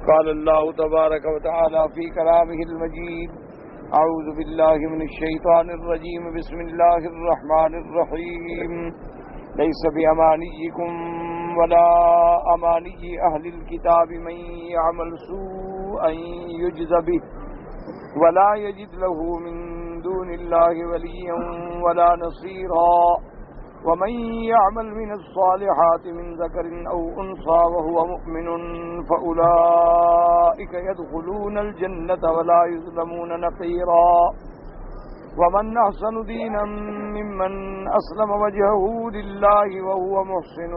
قال الله تبارك وتعالى في كلامه المجيد: أعوذ بالله من الشيطان الرجيم. بسم الله الرحمن الرحيم. ليس بأمانيكم ولا أماني أهل الكتاب من يعمل سوءا يجز به ولا يجد له من دون الله وليا ولا نصيرا. ومن يعمل من الصالحات من ذكر أو أنثى وهو مؤمن فأولئك يدخلون الجنة ولا يظلمون نقيرا. ومن أحسن دينا ممن أسلم وجهه لله وهو محسن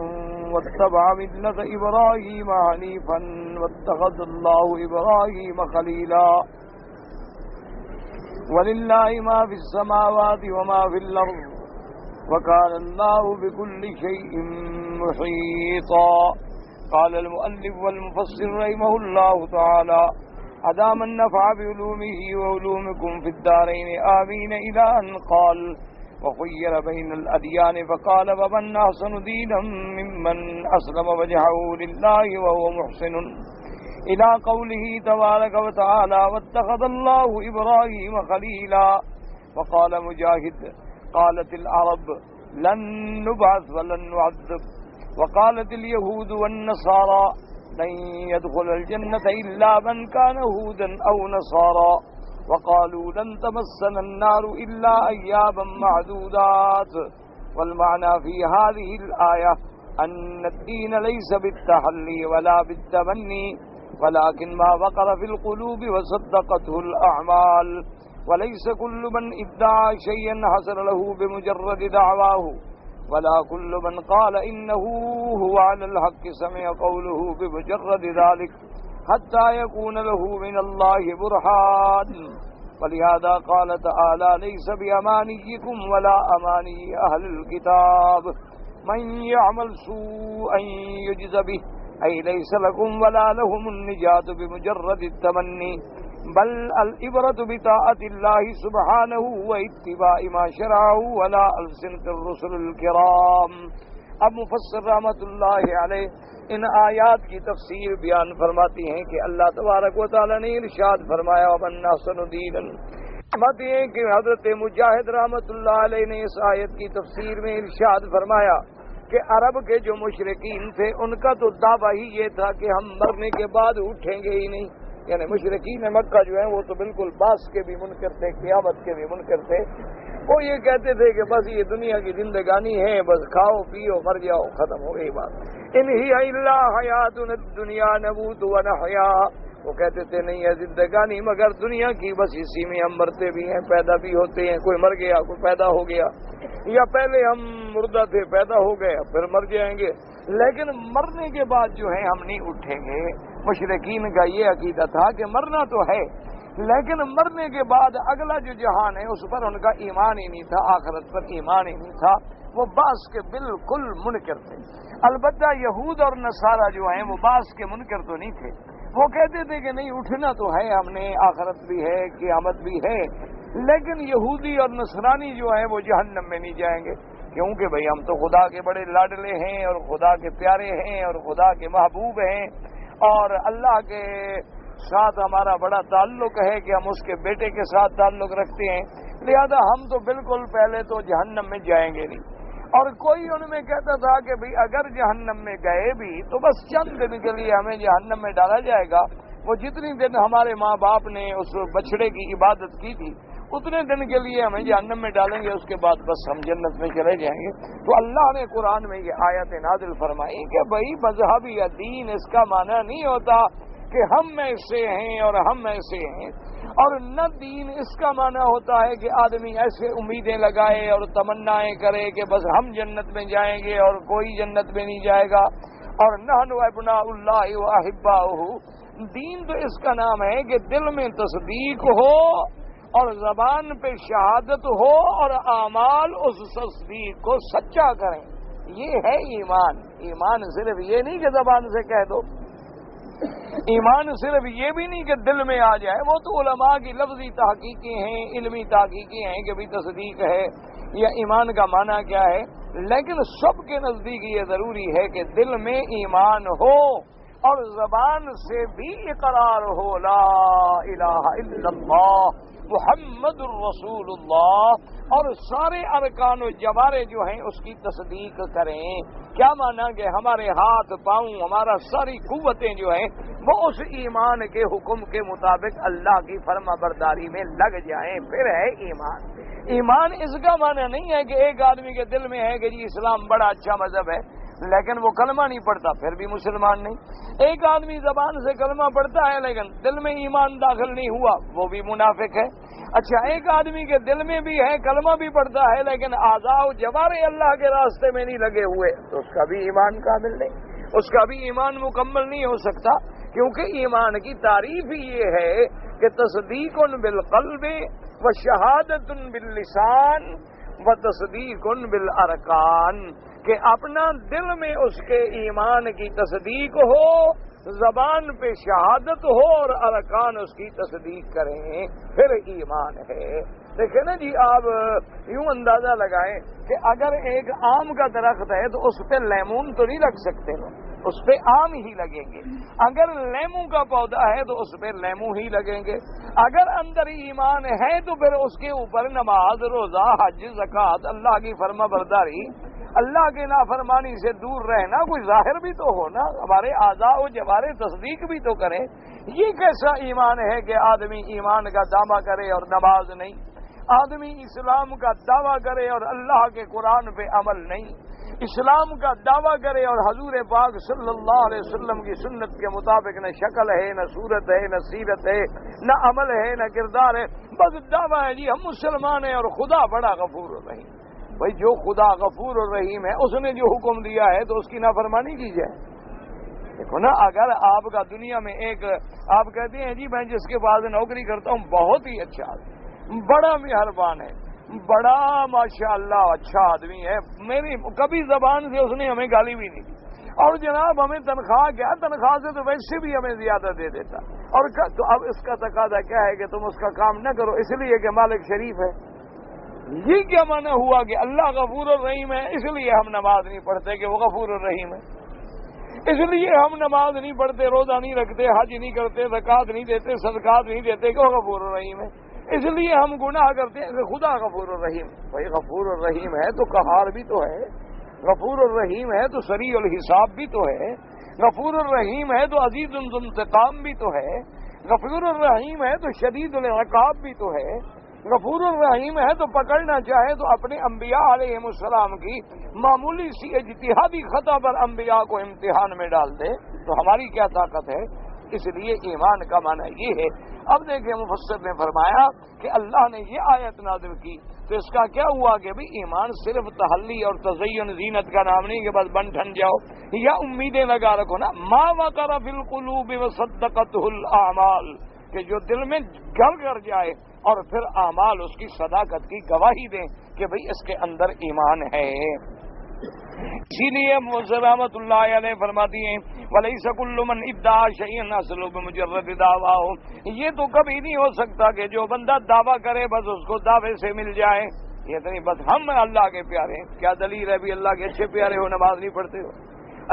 واتبع ملة إبراهيم حنيفا واتخذ الله إبراهيم خليلا. ولله ما في السماوات وما في الأرض وكان الله بكل شيء محيطا. قال المؤلف والمفسر رحمه الله تعالى: أدام النفع بعلومه وعلومكم في الدارين آمين، إلى أن قال: وخير بين الأديان فقال: ومن أحسن دينا ممن أسلم وجهه لله وهو محسن، إلى قوله تبارك وتعالى: واتخذ الله إبراهيم خليلا. وقال مجاهد: قالت العرب: لن نبعث ولن نعذب. وقالت اليهود والنصارى: لن يدخل الجنة إلا من كان هودا أو نصارى. وقالوا: لن تمسنا النار إلا أياما معدودات. والمعنى في هذه الآية أن الدين ليس بالتحلي ولا بالتمني، ولكن ما وقر في القلوب وصدقته الأعمال. وليس كل من ادعى شيئا حصل له بمجرد دعواه، ولا كل من قال إنه هو على الحق سمع قوله بمجرد ذلك حتى يكون له من الله برهان. ولهذا قال تعالى: ليس بأمانيكم ولا أماني أهل الكتاب من يعمل سوءا يجز به، أي ليس لكم ولا لهم النجاة بمجرد التمني، بل العبرة بطاعة الله سبحانه واتباع ما شرعه ولا ألسنة الرسل الكرام. اب مفسر رحمۃ اللہ علیہ ان آیات کی تفسیر بیان فرماتی ہیں کہ اللہ تبارک و تعالی نے ارشاد فرمایا: ومن احسن دینا. بات یہ کہ حضرت مجاہد رحمۃ اللہ علیہ نے اس آیت کی تفسیر میں ارشاد فرمایا کہ عرب کے جو مشرکین تھے ان کا تو دعویٰ ہی یہ تھا کہ ہم مرنے کے بعد اٹھیں گے ہی نہیں. یعنی مشرکین مکہ جو ہیں وہ تو بالکل باس کے بھی منکر تھے، قیامت کے بھی منکر تھے. وہ یہ کہتے تھے کہ بس یہ دنیا کی زندگانی ہے، بس کھاؤ پیو مر جاؤ، ختم ہو گئی بات. ان ہی الا حیاتنا الدنیا نموت ونحیا. وہ کہتے تھے نہیں ہے زندگانی مگر دنیا کی، بس اسی میں ہم مرتے بھی ہیں پیدا بھی ہوتے ہیں. کوئی مر گیا کوئی پیدا ہو گیا، یا پہلے ہم مردہ تھے پیدا ہو گئے پھر مر جائیں گے، لیکن مرنے کے بعد جو ہے ہم نہیں اٹھیں گے. مشرکین کا یہ عقیدہ تھا کہ مرنا تو ہے لیکن مرنے کے بعد اگلا جو جہان ہے اس پر ان کا ایمان ہی نہیں تھا، آخرت پر ایمان ہی نہیں تھا. وہ باس کے بالکل منکر تھے. البتہ یہود اور نصارہ جو ہیں وہ باس کے منکر تو نہیں تھے. وہ کہتے تھے کہ نہیں اٹھنا تو ہے ہم نے، آخرت بھی ہے قیامت بھی ہے، لیکن یہودی اور نصرانی جو ہیں وہ جہنم میں نہیں جائیں گے، کیونکہ بھئی ہم تو خدا کے بڑے لاڈلے ہیں اور خدا کے پیارے ہیں اور خدا کے محبوب ہیں، اور اللہ کے ساتھ ہمارا بڑا تعلق ہے کہ ہم اس کے بیٹے کے ساتھ تعلق رکھتے ہیں، لہذا ہم تو بالکل پہلے تو جہنم میں جائیں گے نہیں. اور کوئی ان میں کہتا تھا کہ بھئی اگر جہنم میں گئے بھی تو بس چند دن کے لیے ہمیں جہنم میں ڈالا جائے گا. وہ جتنی دن ہمارے ماں باپ نے اس بچڑے کی عبادت کی تھی اتنے دن کے لیے ہمیں جہنم میں ڈالیں گے، اس کے بعد بس ہم جنت میں چلے جائیں گے. تو اللہ نے قرآن میں یہ آیت نازل فرمائی کہ بھئی مذہب یا دین اس کا معنی نہیں ہوتا کہ ہم ایسے ہیں اور ہم ایسے ہیں، اور نہ دین اس کا معنی ہوتا ہے کہ آدمی ایسے امیدیں لگائے اور تمنائیں کرے کہ بس ہم جنت میں جائیں گے اور کوئی جنت میں نہیں جائے گا. اور نحن ابناء اللہ واحباؤہ. دین تو اس کا نام ہے کہ دل میں تصدیق ہو اور زبان پہ شہادت ہو اور اعمال اس تصدیق کو سچا کریں. یہ ہے ایمان. ایمان صرف یہ نہیں کہ زبان سے کہہ دو، ایمان صرف یہ بھی نہیں کہ دل میں آ جائے. وہ تو علماء کی لفظی تحقیقیں ہیں، علمی تحقیقیں ہیں کہ بھی تصدیق ہے یا ایمان کا معنی کیا ہے، لیکن سب کے نزدیک یہ ضروری ہے کہ دل میں ایمان ہو اور زبان سے بھی اقرار ہو لا الہ الا اللہ محمد الرسول اللہ، اور سارے ارکان و جوارے جو ہیں اس کی تصدیق کریں۔ کیا مانا کہ ہمارے ہاتھ پاؤں ہمارا ساری قوتیں جو ہیں وہ اس ایمان کے حکم کے مطابق اللہ کی فرما برداری میں لگ جائیں، پھر ہے ایمان۔ ایمان اس کا معنی نہیں ہے کہ ایک آدمی کے دل میں ہے کہ جی اسلام بڑا اچھا مذہب ہے لیکن وہ کلمہ نہیں پڑھتا، پھر بھی مسلمان نہیں۔ ایک آدمی زبان سے کلمہ پڑھتا ہے لیکن دل میں ایمان داخل نہیں ہوا، وہ بھی منافق ہے۔ اچھا، ایک آدمی کے دل میں بھی ہے، کلمہ بھی پڑھتا ہے لیکن اعضاء و جوارے اللہ کے راستے میں نہیں لگے ہوئے، تو اس کا بھی ایمان کامل نہیں، اس کا بھی ایمان مکمل نہیں ہو سکتا، کیونکہ ایمان کی تعریف ہی یہ ہے کہ تصدیق بالقلب و شہادت باللسان و تصدیق بالارکان، کہ اپنا دل میں اس کے ایمان کی تصدیق ہو، زبان پہ شہادت ہو اور ارکان اس کی تصدیق کریں، پھر ایمان ہے۔ دیکھیں نا جی، آپ یوں اندازہ لگائیں کہ اگر ایک آم کا درخت ہے تو اس پہ لیمون تو نہیں لگ سکتے نا، اس پہ آم ہی لگیں گے۔ اگر لیمو کا پودا ہے تو اس پہ لیمو ہی لگیں گے۔ اگر اندر ایمان ہے تو پھر اس کے اوپر نماز، روزہ، حج، زکوٰۃ، اللہ کی فرما برداری، اللہ کے نافرمانی سے دور رہنا کوئی ظاہر بھی تو ہو نا، ہمارے اعضاء و جوارے تصدیق بھی تو کریں۔ یہ کیسا ایمان ہے کہ آدمی ایمان کا دعویٰ کرے اور نماز نہیں، آدمی اسلام کا دعویٰ کرے اور اللہ کے قرآن پہ عمل نہیں، اسلام کا دعویٰ کرے اور حضور پاک صلی اللہ علیہ وسلم کی سنت کے مطابق نہ شکل ہے، نہ صورت ہے، نہ سیرت ہے، نہ عمل ہے، نہ کردار ہے، بس دعویٰ ہے جی ہم مسلمان ہیں اور خدا بڑا غفور الرحیم۔ بھائی جو خدا غفور الرحیم ہے اس نے جو حکم دیا ہے تو اس کی نافرمانی کی جائے؟ دیکھو نا، اگر آپ کا دنیا میں ایک آپ کہتے ہیں جی میں جس کے پاس نوکری کرتا ہوں بہت ہی اچھا آدمی، بڑا مہربان ہے، بڑا ماشاءاللہ اچھا آدمی ہے، میری کبھی زبان سے اس نے ہمیں گالی بھی نہیں دی، اور جناب ہمیں تنخواہ کیا، تنخواہ سے تو ویسے بھی ہمیں زیادہ دے دیتا، اور تو اب اس کا تقاضا کیا ہے کہ تم اس کا کام نہ کرو اس لیے کہ مالک شریف ہے۔ یہ کیا معنی ہوا کہ اللہ غفور الرحیم ہے اس لیے ہم نماز نہیں پڑھتے کہ وہ غفور الرحیم ہے، اس لیے ہم نماز نہیں پڑھتے، روزہ نہیں رکھتے، حج نہیں کرتے، زکوٰۃ نہیں دیتے، صدقات نہیں دیتے کہ وہ غفور الرحیم ہے، اس لیے ہم گناہ کرتے ہیں کہ خدا غفور الرحیم۔ بھائی غفور الرحیم ہے تو قہار بھی تو ہے، غفور الرحیم ہے تو سریع الحساب بھی تو ہے، غفور الرحیم ہے تو عزیز الانتقام بھی تو ہے، غفور الرحیم ہے تو شدید العقاب بھی تو ہے، غفور الرحیم ہے تو پکڑنا چاہے تو اپنے انبیاء علیہ السلام کی معمولی سی اجتہادی خطا پر انبیاء کو امتحان میں ڈال دے، تو ہماری کیا طاقت ہے؟ اس لیے ایمان کا معنی یہ ہے۔ اب دیکھیں مفسر نے فرمایا کہ اللہ نے یہ آیت نازل کی تو اس کا کیا ہوا کہ بھی ایمان صرف تحلی اور تزین زینت کا نام نہیں کہ بس بن ٹھن جاؤ یا امیدیں لگا رکھو نا، ما وقر فی القلوب وصدقتہ الاعمال، کہ جو دل میں گھر کر جائے اور پھر اعمال اس کی صداقت کی گواہی دیں کہ بھئی اس کے اندر ایمان ہے۔ اسی لیے رحمۃ اللہ علیہ فرماتی ہیں وَلَيْسَ كُلُّ مَنْ ادَّعَىٰ شَيْئًا أَصْلُ بِمُجَرَّدِ دَعْوَاهُ، یہ تو کبھی نہیں ہو سکتا کہ جو بندہ دعویٰ کرے بس اس کو دعوے سے مل جائے، یہ تو نہیں بس ہم اللہ کے پیارے ہیں۔ کیا دلیل ہے بھی اللہ کے اچھے پیارے ہو نماز نہیں پڑھتے ہو،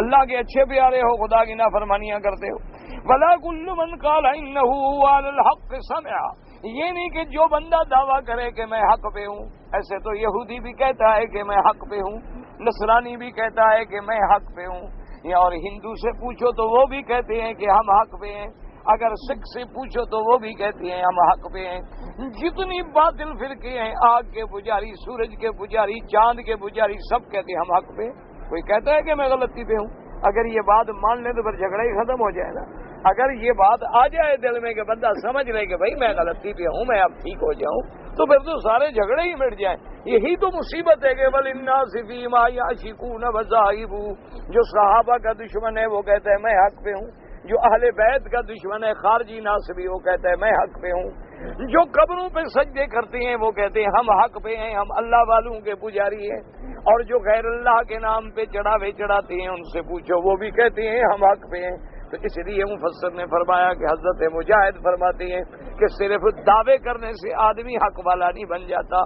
اللہ کے اچھے پیارے ہو خدا کی نافرمانیاں کرتے ہو؟ وَلَا كُلُّ مَنْ قَالَ إِنَّهُ عَلَى الْحَقِّ سَمِعَ، یہ نہیں کہ جو بندہ دعویٰ کرے کہ میں حق پہ ہوں، ایسے تو یہودی بھی کہتا ہے کہ میں حق پہ ہوں، نصرانی بھی کہتا ہے کہ میں حق پہ ہوں، یا اور ہندو سے پوچھو تو وہ بھی کہتے ہیں کہ ہم حق پہ ہیں، اگر سکھ سے پوچھو تو وہ بھی کہتے ہیں ہم حق پہ ہیں۔ جتنی باطل فرقے ہیں، آگ کے پجاری، سورج کے پجاری، چاند کے پجاری، سب کہتے ہیں ہم حق پہ۔ کوئی کہتا ہے کہ میں غلطی پہ ہوں؟ اگر یہ بات مان لیں تو پھر جھگڑا ہی ختم ہو جائے نا۔ اگر یہ بات آ جائے دل میں کہ بندہ سمجھ لے کہ بھائی میں غلطی پہ ہوں، میں اب ٹھیک ہو جاؤں، تو پھر تو سارے جھگڑے ہی مٹ جائیں۔ یہی تو مصیبت ہے کہ وَلِلنَّاسِ فِيمَا يَعْشِقُونَ وَزَائِبُ، جو صحابہ کا دشمن ہے وہ کہتا ہے میں حق پہ ہوں، جو اہل بیت کا دشمن ہے خارجی ناصبی وہ کہتا ہے میں حق پہ ہوں، جو قبروں پہ سجدے کرتے ہیں وہ کہتے ہیں ہم حق پہ ہیں، ہم اللہ والوں کے پجاری ہیں، اور جو غیر اللہ کے نام پہ چڑھاوے چڑھاتے ہیں ان سے پوچھو وہ بھی کہتے ہیں ہم حق پہ ہیں۔ تو اس لیے مفسر نے فرمایا کہ حضرت مجاہد فرماتے ہیں کہ صرف دعوے کرنے سے آدمی حق والا نہیں بن جاتا،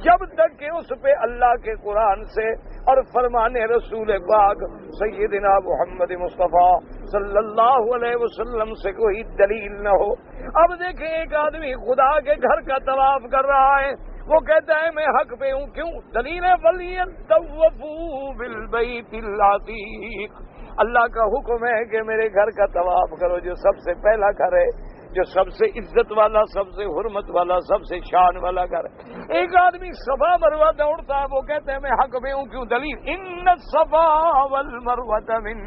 جب تک کہ اس پہ اللہ کے قرآن سے اور فرمان رسول پاک سیدنا محمد مصطفیٰ صلی اللہ علیہ وسلم سے کوئی دلیل نہ ہو۔ اب دیکھیں ایک آدمی خدا کے گھر کا طواف کر رہا ہے، وہ کہتا ہے میں حق پہ ہوں، کیوں؟ دلیل ہے وَلْيَطَّوَّفُوا بِالْبَيْتِ الْعَتِيقِ، اللہ کا حکم ہے کہ میرے گھر کا طواف کرو، جو سب سے پہلا گھر ہے، جو سب سے عزت والا، سب سے حرمت والا، سب سے شان والا گھر ہے۔ ایک آدمی صفا مروہ دوڑتا ہے، وہ کہتا ہے میں حق پہ ہوں، کیوں؟ دلیل ان الصفا والمروہ من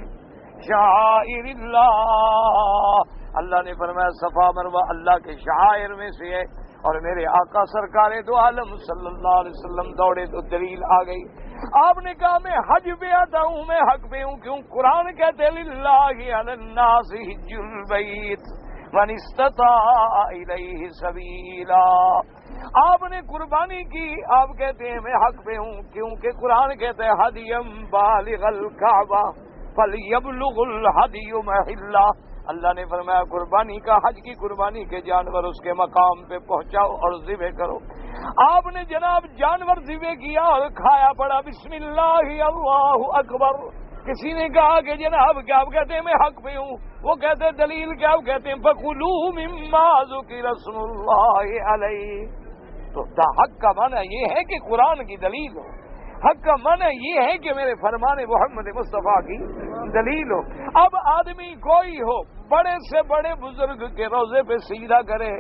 شعائر اللہ، اللہ نے فرمایا صفا مروہ اللہ کے شعائر میں سے ہے، اور میرے آقا سرکار دو عالم صلی اللہ علیہ وسلم دوڑے تو دلیل آ گئی۔ آپ نے کہا میں حج پہ آتا ہوں، میں حق پہ ہوں، کیوں؟ قرآن کہتے للہ علی الناس حج البیت من استطاع الیہ سبیلا، آپ نے قربانی کی، آپ کہتے ہیں میں حق پہ ہوں، کیونکہ قرآن کہتا ہے ہدیم بالغ الکعبہ فلیبلغ الہدی محلہ، اللہ نے فرمایا قربانی کا، حج کی قربانی کے جانور اس کے مقام پہ پہنچاؤ اور ذبح کرو۔ آپ نے جناب جانور ذبح کیا اور کھایا پڑا بسم اللہ اللہ اکبر۔ کسی نے کہا کہ جناب کیا آپ کہتے ہیں میں حق پہ ہوں، وہ کہتے ہیں دلیل کیا؟ آپ کہتے ہیں فَكُلُوا مِمَّا ذُكِرَ اسْمُ اللَّهِ عَلَيْهِ، تو حق کا معنی یہ ہے کہ قرآن کی دلیل ہو، حق کا معنی یہ ہے کہ میرے فرمان محمد مصطفیٰ کی دلیل ہو۔ اب آدمی کوئی ہو، بڑے سے بڑے بزرگ کے روضے پہ سجدہ کرے،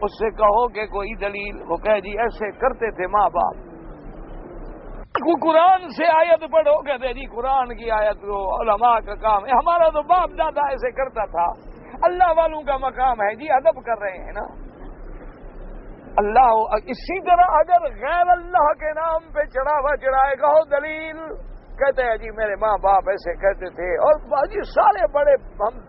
اس سے کہو کہ کوئی دلیل، وہ کہے جی ایسے کرتے تھے ماں باپ، قرآن سے آیت پڑھو، کہتے جی قرآن کی آیت کو علماء کا کام ہے، ہمارا تو باپ دادا ایسے کرتا تھا، اللہ والوں کا مقام ہے جی، ادب کر رہے ہیں نا اللہ۔ اسی طرح اگر غیر اللہ کے نام پہ چڑھاوا چڑھائے گا ہو دلیل، کہتے ہیں جی میرے ماں باپ ایسے کہتے تھے، اور باجی سارے بڑے ہم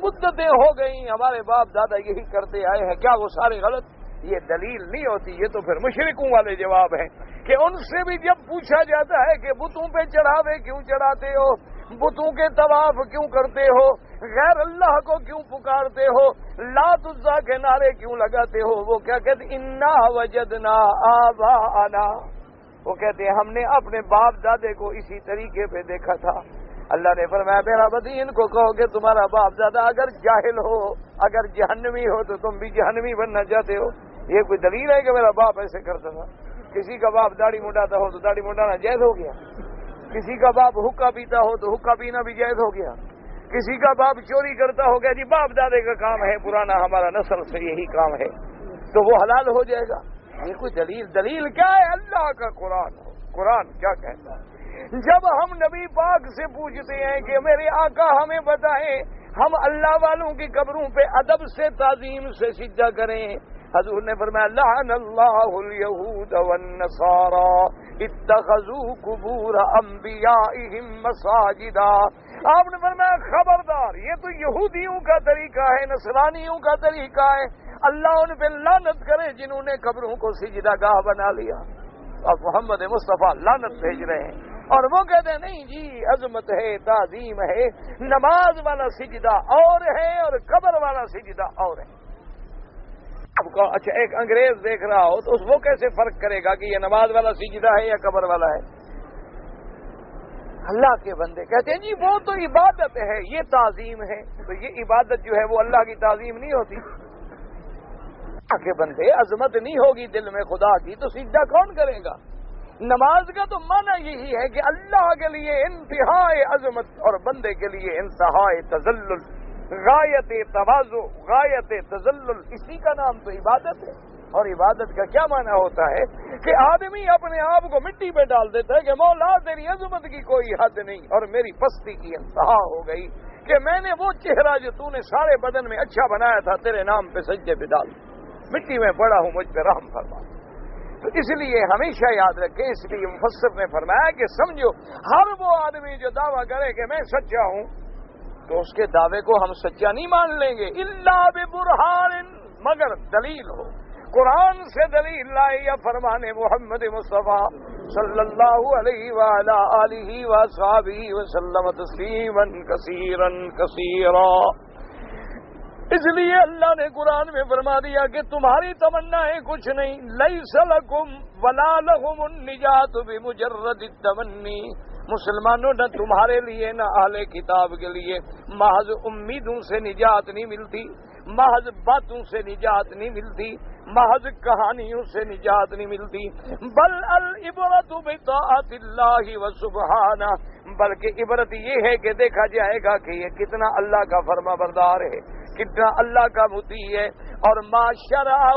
مدتیں ہو گئی ہمارے باپ دادا یہی کرتے آئے ہیں، کیا وہ سارے غلط؟ یہ دلیل نہیں ہوتی، یہ تو پھر مشرکوں والے جواب ہیں کہ ان سے بھی جب پوچھا جاتا ہے کہ بتوں پہ چڑھاوے کیوں چڑھاتے ہو، بتوں کے طواف کیوں کرتے ہو، غیر اللہ کو کیوں پکارتے ہو، لات عزا کے نعرے کیوں لگاتے ہو، وہ کیا کہتے انا وجدنا آباءنا، وہ کہتے ہیں ہم نے اپنے باپ دادے کو اسی طریقے پہ دیکھا تھا۔ اللہ نے فرمایا میرا بدی ان کو کہو کہ تمہارا باپ دادا اگر جاہل ہو، اگر جہنمی ہو تو تم بھی جہنمی بننا چاہتے ہو، یہ کوئی دلیل ہے کہ میرا باپ ایسے کرتا تھا؟ کسی کا باپ داڑھی منڈاتا ہو تو داڑھی منڈانا جائز ہو گیا، کسی کا باپ حقہ پیتا ہو تو حقہ پینا بھی جائز ہو گیا، کسی کا باپ چوری کرتا ہو گیا جی باپ دادے کا کام ہے پرانا، ہمارا نسل سے یہی کام ہے تو وہ حلال ہو جائے گا؟ یہ کوئی دلیل کیا ہے؟ اللہ کا قرآن ہو، قرآن کیا کہتا ہے؟ جب ہم نبی پاک سے پوچھتے ہیں کہ میرے آقا ہمیں بتائیں ہم اللہ والوں کی قبروں پہ ادب سے تعظیم سے سجدہ کریں، حضور نے فرمایا لعن اللہ الیہود والنصارى اتخذوا قبور انبیائہم مساجدا، آپ نے فرمایا خبردار، یہ تو یہودیوں کا طریقہ ہے، نصرانیوں کا طریقہ ہے، اللہ ان پہ لعنت کرے جنہوں نے قبروں کو سجدہ گاہ بنا لیا، اور محمد مصطفیٰ لعنت بھیج رہے ہیں، اور وہ کہتے ہیں نہیں جی عظمت ہے، تعظیم ہے، نماز والا سجدہ اور ہے اور قبر والا سجدہ اور ہے۔ اب اچھا ایک انگریز دیکھ رہا ہو تو وہ کیسے فرق کرے گا کہ یہ نماز والا سجدہ ہے یا قبر والا ہے؟ اللہ کے بندے کہتے ہیں جی وہ تو عبادت ہے، یہ تعظیم ہے، تو یہ عبادت جو ہے وہ اللہ کی تعظیم نہیں ہوتی؟ اللہ کے بندے عظمت نہیں ہوگی دل میں خدا کی تو سجدہ کون کرے گا؟ نماز کا تو معنی یہی ہے کہ اللہ کے لیے انتہائی عظمت اور بندے کے لیے انتہائی تذلل، غایت تواضع، غایت تذلل، اسی کا نام تو عبادت ہے۔ اور عبادت کا کیا معنی ہوتا ہے کہ آدمی اپنے آپ کو مٹی پہ ڈال دیتا ہے کہ مولا تیری عظمت کی کوئی حد نہیں اور میری پستی کی انتہا ہو گئی کہ میں نے وہ چہرہ جو تو نے سارے بدن میں اچھا بنایا تھا تیرے نام پہ سجدے پہ ڈال، مٹی میں پڑا ہوں، مجھ پہ رحم فرما۔ تو اس لیے ہمیشہ یاد رکھیں، اس لیے مفسر نے فرمایا کہ سمجھو ہر وہ آدمی جو دعویٰ کرے کہ میں سچا ہوں تو اس کے دعوے کو ہم سچا نہیں مان لیں گے، الا ببرہان، مگر دلیل ہو، قرآن سے دلیل لائے یا فرمان محمد مصطفیٰ صلی اللہ علیہ وعلی آلہ وصحبہ وسلم تسلیما کثیرا کثیرا۔ اس لیے اللہ نے قرآن میں فرما دیا کہ تمہاری تمنائیں کچھ نہیں، لیس لکم ولا لہم النجات بمجرد التمنی، مسلمانوں نہ تمہارے لیے نہ اہل کتاب کے لیے محض امیدوں سے نجات نہیں ملتی، محض باتوں سے نجات نہیں ملتی، محض کہانیوں سے نجات نہیں ملتی، بل العبرۃ بطاعت اللہ وسبحانہ، بلکہ عبرت یہ ہے کہ دیکھا جائے گا کہ یہ کتنا اللہ کا فرما بردار ہے، کتنا اللہ کا مطیع ہے، اور ما شرعہ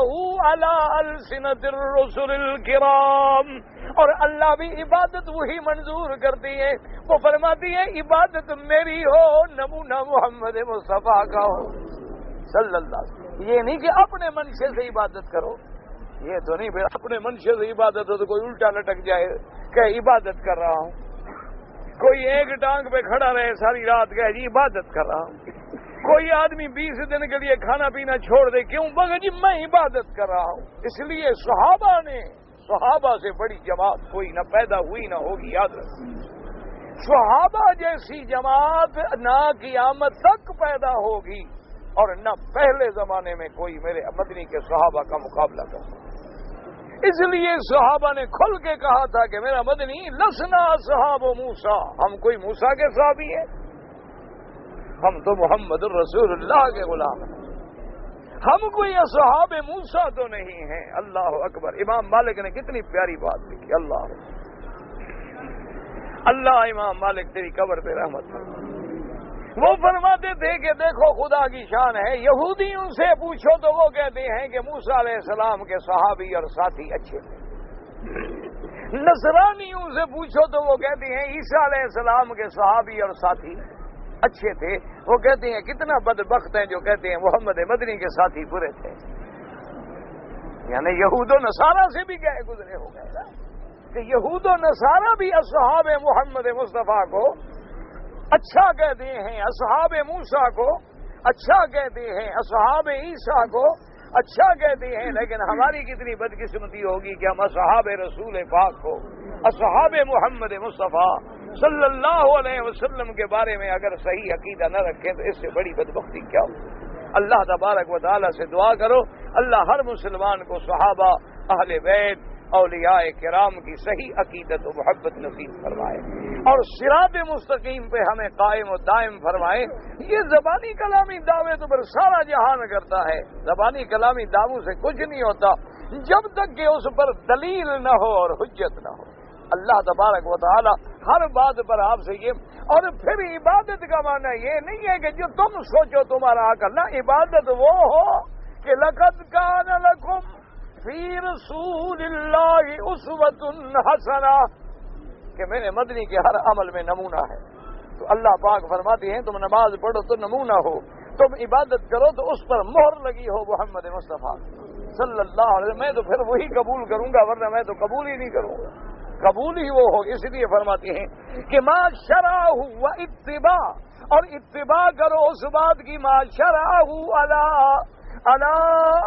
علی السنۃ الرسل الکرام، اور اللہ بھی عبادت وہی منظور کرتی ہے، وہ فرماتی ہے عبادت میری ہو، نمونہ محمد مصطفیٰ کا ہو صلی اللہ علیہ وسلم۔ یہ نہیں کہ اپنے منشے سے عبادت کرو، یہ تو نہیں، پھر اپنے منشے سے عبادت ہو تو کوئی الٹا لٹک جائے کہ عبادت کر رہا ہوں، کوئی ایک ٹانگ پہ کھڑا رہے ساری رات کہ جی عبادت کر رہا ہوں، کوئی آدمی 20 دن کے لیے کھانا پینا چھوڑ دے، کیوں؟ مگر جی میں عبادت کر رہا ہوں۔ اس لیے صحابہ سے بڑی جماعت کوئی نہ پیدا ہوئی نہ ہوگی، یاد رکھیں، صحابہ جیسی جماعت نہ قیامت تک پیدا ہوگی اور نہ پہلے زمانے میں کوئی میرے مدنی کے صحابہ کا مقابلہ کر سکتا۔ اس لیے صحابہ نے کھل کے کہا تھا کہ میرا مدنی لسنا صحاب موسیٰ، ہم کوئی موسیٰ کے صحابی ہیں، ہم تو محمد الرسول اللہ کے غلام ہیں، ہم کوئی اصحاب موسیٰ تو نہیں ہیں۔ اللہ اکبر۔ امام مالک نے کتنی پیاری بات لکھی، اللہ امام مالک تیری قبر پہ رحمت فرما۔ وہ فرماتے تھے کہ دیکھو خدا کی شان ہے، یہودیوں سے پوچھو تو وہ کہتے ہیں کہ موسیٰ علیہ السلام کے صحابی اور ساتھی اچھے تھے، نصرانیوں سے پوچھو تو وہ کہتے ہیں عیسیٰ علیہ السلام کے صحابی اور ساتھی اچھے تھے، وہ کہتے ہیں کتنا بدبخت ہیں جو کہتے ہیں محمد مدنی کے ساتھی برے تھے، یعنی یہود و نصارہ سے بھی گئے گزرے ہو گئے نا، کہ یہود و نصارہ بھی اصحاب محمد مصطفیٰ کو اچھا کہتے ہیں، اصحاب موسیٰ کو اچھا کہتے ہیں، اصحاب عیسیٰ کو اچھا کہتے ہیں، لیکن ہماری کتنی بدقسمتی ہوگی کہ ہم اصحاب رسول پاک کو، اصحاب محمد مصطفیٰ صلی اللہ علیہ وسلم کے بارے میں اگر صحیح عقیدہ نہ رکھیں تو اس سے بڑی بدبختی کیا ہو۔ اللہ تبارک و تعالیٰ سے دعا کرو اللہ ہر مسلمان کو صحابہ، اہل بیت، اولیاء کرام کی صحیح عقیدت و محبت نصیب فرمائے اور صراط مستقیم پہ ہمیں قائم و دائم فرمائے۔ یہ زبانی کلامی دعوے تو پر سارا جہان کرتا ہے، زبانی کلامی دعووں سے کچھ نہیں ہوتا جب تک کہ اس پر دلیل نہ ہو اور حجت نہ ہو۔ اللہ تبارک و تعالی ہر بات پر آپ سے یہ، اور پھر عبادت کا معنی یہ نہیں ہے کہ جو تم سوچو تمہارا عقل، نہ، عبادت وہ ہو کہ لقد کان لکم فی رسول اللہ اسوۃ حسنہ، کہ میرے مدنی کے ہر عمل میں نمونہ ہے۔ تو اللہ پاک فرماتے ہیں تم نماز پڑھو تو نمونہ ہو، تم عبادت کرو تو اس پر مہر لگی ہو محمد مصطفیٰ صلی اللہ علیہ وسلم، میں تو پھر وہی قبول کروں گا، ورنہ میں تو قبول ہی نہیں کروں گا، قبول ہی وہ ہو۔ اس لیے فرماتے ہیں کہ ما شرعہ و اتباع، اور اتباع کرو اس بات کی ما شرعہ علی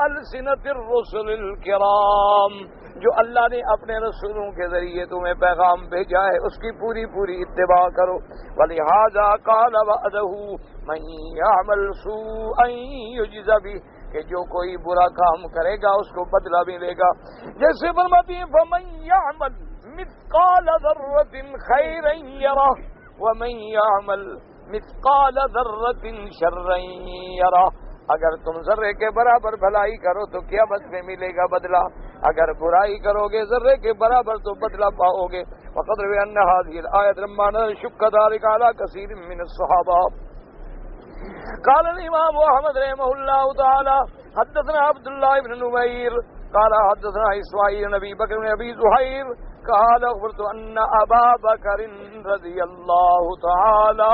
السنۃ الرسل الکرام، جو اللہ نے اپنے رسولوں کے ذریعے تمہیں پیغام بھیجا ہے اس کی پوری پوری اتباع کرو۔ وَلِهَذَا قَالَ بَعْدَهُ مَن يَعْمَلْ سُوءًا يُجْزَ بِهِ، کہ جو کوئی برا کام کرے گا اس کو بدلہ ملے گا۔ جیسے فرماتی ہیں فَمَن يَعْمَلْ مِثْقَالَ ذَرَّةٍ خَيْرًا يَرَهُ وَمَن يَعْمَلْ مِثْقَالَ ذَرَّةٍ شَرًّا يَرَهُ، اگر تم ذرے کے برابر بھلائی کرو تو قیامت میں ملے گا بدلہ، اگر برائی کرو گے ذرے کے برابر تو بدلہ پاؤ گے۔ وقد روی ان هذه الآیۃ لما شق ذلك على كثير من الصحابہ۔ قال الامام احمد رحمہ اللہ تعالی حدثنا عبد الله بن نمیر قال حدثنا اسماعیل بن ابی بکر بن ابی زہیر قال اخبرت ان ابا بکر رضی اللہ تعالی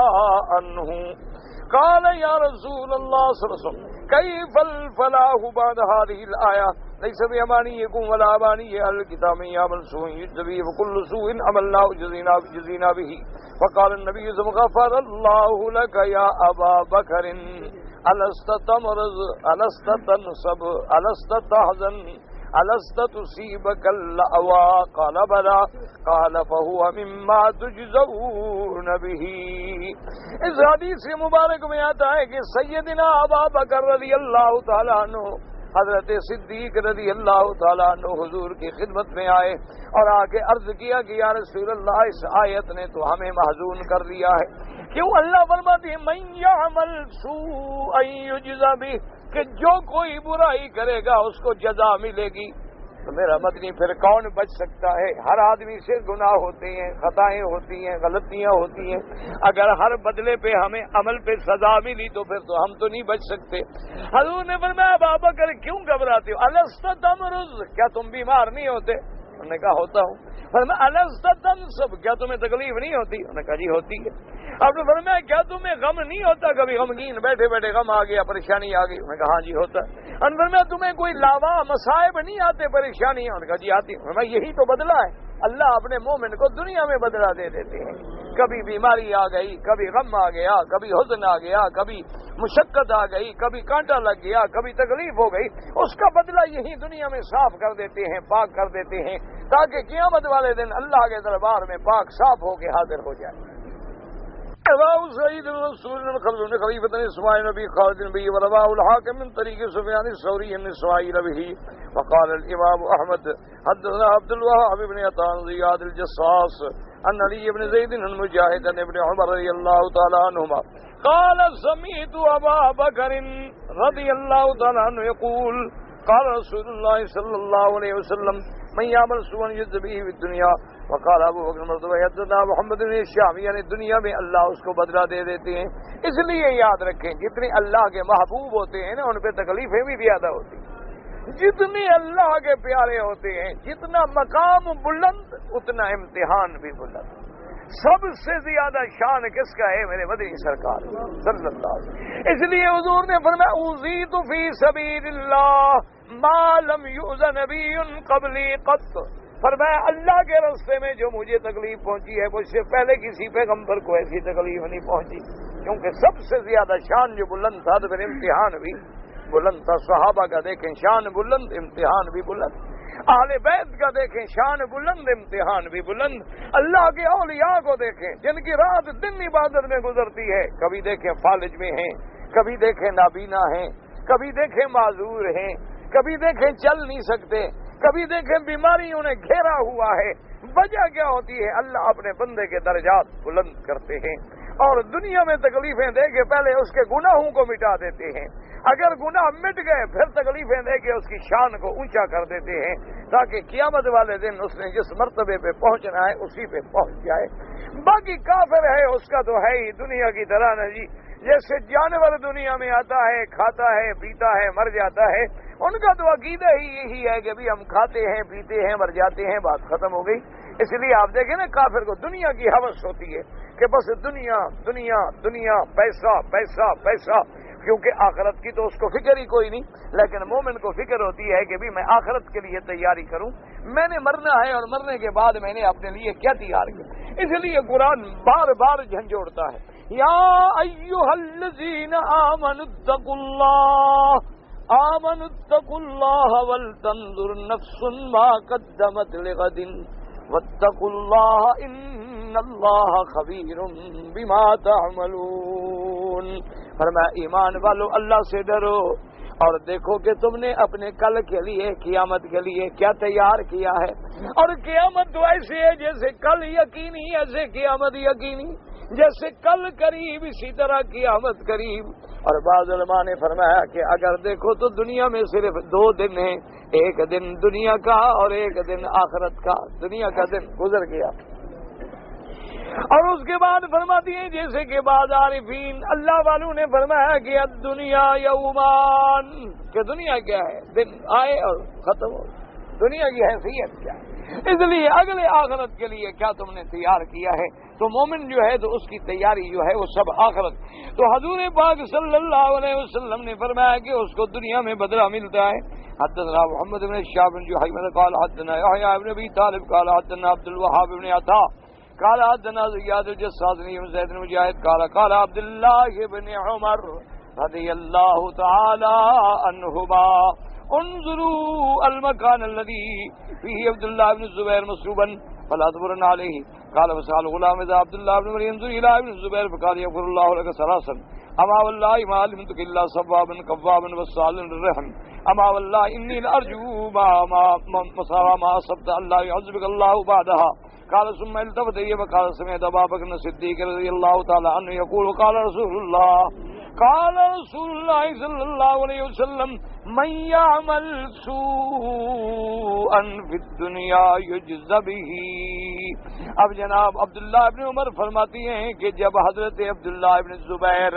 عنہ قال یا رسول اللہ صلی اللہ علیہ وسلم کیف الفلاح بعد هذه الآیہ ليس بأمانيكم ولا أماني أهل الكتاب من يعمل سوءا يجز به وكل سوء عملناه جزينا به وقال النبي صلى الله عليه وسلم غفر الله لك يا أبا بكر ألست تمرض ألست تنصب ألست تحزن ألست تصيبك اللأوى قال بلى قال فهو مما تجزون به. اس حدیث مبارک میں آتا ہے کہ سیدنا ابو بکر رضی اللہ تعالیٰ عنہ، حضرت صدیق رضی اللہ تعالیٰ عنہ حضور کی خدمت میں آئے اور آ کے عرض کیا کہ یا رسول اللہ اس آیت نے تو ہمیں محزون کر دیا ہے. کیوں؟ اللہ فرماتے ہیں من یعمل سوءا یجزا بہ، کہ جو کوئی برائی کرے گا اس کو جزا ملے گی. تو میرا مدنی پھر کون بچ سکتا ہے؟ ہر آدمی سے گناہ ہوتے ہیں، خطائیں ہوتی ہیں، غلطیاں ہوتی ہیں. اگر ہر بدلے پہ ہمیں عمل پہ سزا ملی تو پھر تو ہم تو نہیں بچ سکتے. حضور نے فرمایا ابو بکر کیوں گھبراتے ہو؟ الست تمرض، کیا تم بیمار نہیں ہوتے؟ انہوں نے کہا ہوتا ہوں. فرمایا الست تنصب، کیا تمہیں تکلیف نہیں ہوتی؟ انہوں نے کہا جی ہوتی ہے. آپ نے فرمایا کیا تمہیں غم نہیں ہوتا؟ کبھی غمگین بیٹھے بیٹھے غم آ گیا، پریشانی آ گئی؟ انہوں نے کہا ہاں جی ہوتا ہے. اور فرمایا تمہیں کوئی لاوا مصائب نہیں آتے، پریشانیاں؟ انہوں نے کہا جی آتی. فرمایا یہی تو بدلہ ہے. اللہ اپنے مومن کو دنیا میں بدلہ دے دیتے ہیں. کبھی بیماری آ گئی، کبھی غم آ گیا، کبھی حزن آ گیا، کبھی مشقت آ گئی، کبھی کانٹا لگ گیا، کبھی تکلیف ہو گئی، اس کا بدلہ یہی دنیا میں صاف کر دیتے ہیں، پاک کر دیتے ہیں، تاکہ قیامت والے دن اللہ کے دربار میں پاک صاف ہو کے حاضر ہو جائے. رواه سعيد بن منصور بن خلف خليفة اسماعيل بن خالد به ورواه الحاكم من طريق سفيان الثوري بن اسماعيل به. وقال الإمام أحمد حدثنا عبد الوهاب بن عطاء زياد الجصاص عن علي بن زيد المجاهد عن ابن عمر رضي الله تعالى عنهما قال سمعت أبا بكر رضي الله تعالى عنه يقول قال رسول الله صلى الله عليه وسلم من يعمل سوءا يجز به في الدنيا. وقال ابو بکر مرضوی حدثنا محمد بن الشام، یعنی دنیا میں اللہ اس کو بدلہ دے دیتے ہیں. اس لیے یاد رکھیں جتنے اللہ کے محبوب ہوتے ہیں نا ان پہ تکلیفیں بھی زیادہ ہوتی ہیں. جتنے اللہ کے پیارے ہوتے ہیں، جتنا مقام بلند اتنا امتحان بھی بلند. سب سے زیادہ شان کس کا ہے؟ میرے مدنی سرکار صلی اللہ علیہ وسلم. اس لیے حضور نے فرمایا اوذیت فی سبیل اللہ ما لم یؤذ نبی قبلی قط. فرمایا اللہ کے راستے میں جو مجھے تکلیف پہنچی ہے مجھ سے پہلے کسی پیغمبر کو ایسی تکلیف نہیں پہنچی. کیونکہ سب سے زیادہ شان جو بلند تھا تو پھر امتحان بھی بلند تھا. صحابہ کا دیکھیں شان بلند، امتحان بھی بلند. اہل بیت کا دیکھیں شان بلند، امتحان بھی بلند. اللہ کے اولیاء کو دیکھیں جن کی رات دن عبادت میں گزرتی ہے، کبھی دیکھیں فالج میں ہیں، کبھی دیکھیں نابینا ہیں، کبھی دیکھیں معذور ہیں، کبھی دیکھیں چل نہیں سکتے، کبھی دیکھیں بیماری انہیں گھیرا ہوا ہے. وجہ کیا ہوتی ہے؟ اللہ اپنے بندے کے درجات بلند کرتے ہیں اور دنیا میں تکلیفیں دے کے پہلے اس کے گناہوں کو مٹا دیتے ہیں. اگر گناہ مٹ گئے پھر تکلیفیں دے کے اس کی شان کو اونچا کر دیتے ہیں تاکہ قیامت والے دن اس نے جس مرتبے پہ پہنچنا ہے اسی پہ پہنچ جائے. باقی کافر ہے اس کا تو ہے ہی دنیا کی طرح نا جی، جیسے جانور دنیا میں آتا ہے، کھاتا ہے، پیتا ہے، مر جاتا ہے. ان کا تو عقیدہ ہی یہی ہے کہ بھی ہم کھاتے ہیں، پیتے ہیں، مر جاتے ہیں، بات ختم ہو گئی. اس لیے آپ دیکھیں نا کافر کو دنیا کی ہوس ہوتی ہے کہ بس دنیا دنیا دنیا، پیسہ پیسہ پیسہ، کیونکہ آخرت کی تو اس کو فکر ہی کوئی نہیں. لیکن مومن کو فکر ہوتی ہے کہ بھی میں آخرت کے لیے تیاری کروں، میں نے مرنا ہے اور مرنے کے بعد میں نے اپنے لیے کیا تیار کیا. اس لیے قرآن بار بار جھنجھوڑتا ہے یا ایھا الذین آمنوا اتقوا اللہ ولتنظر نفس ما قدمت لغد واتقوا اللہ ان اللہ خبیر بما تعملون. فرمایا ایمان والو اللہ سے ڈرو اور دیکھو کہ تم نے اپنے کل کے لیے، قیامت کے لیے کیا تیار کیا ہے. اور قیامت تو ایسے ہے جیسے کل یقینی، ایسے قیامت یقینی. جیسے کل قریب اسی طرح قیامت قریب. اور بعض علماء نے فرمایا کہ اگر دیکھو تو دنیا میں صرف 2 دن ہیں، ایک دن دنیا کا اور ایک دن آخرت کا. دنیا کا دن گزر گیا اور اس کے بعد فرماتی ہیں جیسے کہ بعض عارفین اللہ والوں نے فرمایا کہ دنیا یومان، کہ دنیا کیا ہے؟ دن آئے اور ختم ہو. دنیا کی حیثیت کیا ہے؟ اس لیے اگلے آخرت کے لیے کیا تم نے تیار کیا ہے؟ تو مومن جو ہے تو اس کی تیاری جو ہے وہ سب آخرت. تو حضور پاک صلی اللہ علیہ وسلم نے فرمایا کہ اس کو دنیا میں بدلہ ملتا ہے. حدثنا محمد بن شعب بن جحیمہ قال حدثنا یحییٰ بن ابی طالب قال حدثنا عبد الوهاب بن عطاء قال حدثنا زیاد الجصاص بن زید بن مجاہد قال عبد الله بن عمر رضی اللہ تعالی عنہما انظروا المكان الذي فيه عبد الله بن الزبير مصلوبا فلا تبرن عليه. قال وسأل غلام إذا عبد الله بن عمر ينظر إلى ابن الزبير فقال يغفر الله لك ثلاثا أما والله ما علمتك إلا صوابا كذابا وصالا الرحم أما والله إني لأرجو ما أصبت الله يعذبك الله بعدها. قال ثم التفت إليه وقال سمعت أبا بكر الصديق رضي الله تعالى عنه يقول قال رسول الله صلى الله عليه وسلم من يعمل سوءا في الدنيا يجز به. اب جناب عبداللہ ابن عمر فرماتی ہیں کہ جب حضرت عبداللہ ابن زبیر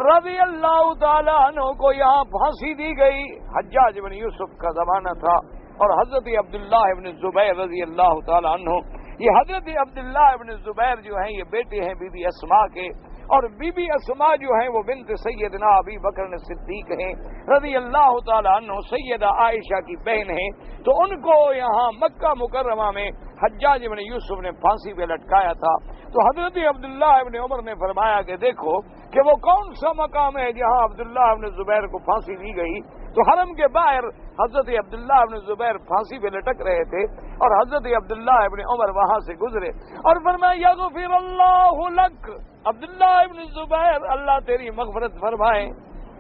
رضی اللہ تعالیٰ عنہ کو یہاں پھانسی دی گئی، حجاج بن یوسف کا زمانہ تھا، اور حضرت عبداللہ ابن زبیر رضی اللہ تعالیٰ عنہ، یہ حضرت عبداللہ ابن زبیر جو ہیں یہ بیٹے ہیں بی بی اسماء کے، اور بی بی اسماء جو ہیں وہ بنت سیدنا ابی بکر صدیق ہیں رضی اللہ تعالیٰ عنہ، سیدہ عائشہ کی بہن ہیں. تو ان کو یہاں مکہ مکرمہ میں حجاج ابن یوسف نے پھانسی پہ لٹکایا تھا. تو حضرت عبداللہ ابن عمر نے فرمایا کہ دیکھو کہ وہ کون سا مقام ہے جہاں عبداللہ ابن زبیر کو پھانسی دی گئی. تو حرم کے باہر حضرت عبداللہ ابن زبیر پھانسی پہ لٹک رہے تھے، اور حضرت عبداللہ ابن عمر وہاں سے گزرے اور فرمایا یغفر اللہ لک، عبداللہ ابن زبیر اللہ تیری مغفرت فرمائے،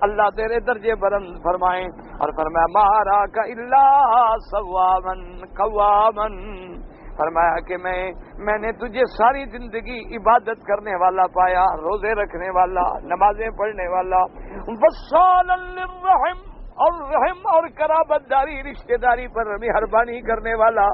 اللہ تیرے درجے بلند فرمائیں. اور فرمایا مارا کا اللہ صوامن قوامن، فرمایا کہ میں نے تجھے ساری زندگی عبادت کرنے والا پایا، روزے رکھنے والا، نمازیں پڑھنے والا، وصالا للرحم، اور رحم اور قرابت داری رشتہ داری پر مہربانی کرنے والا.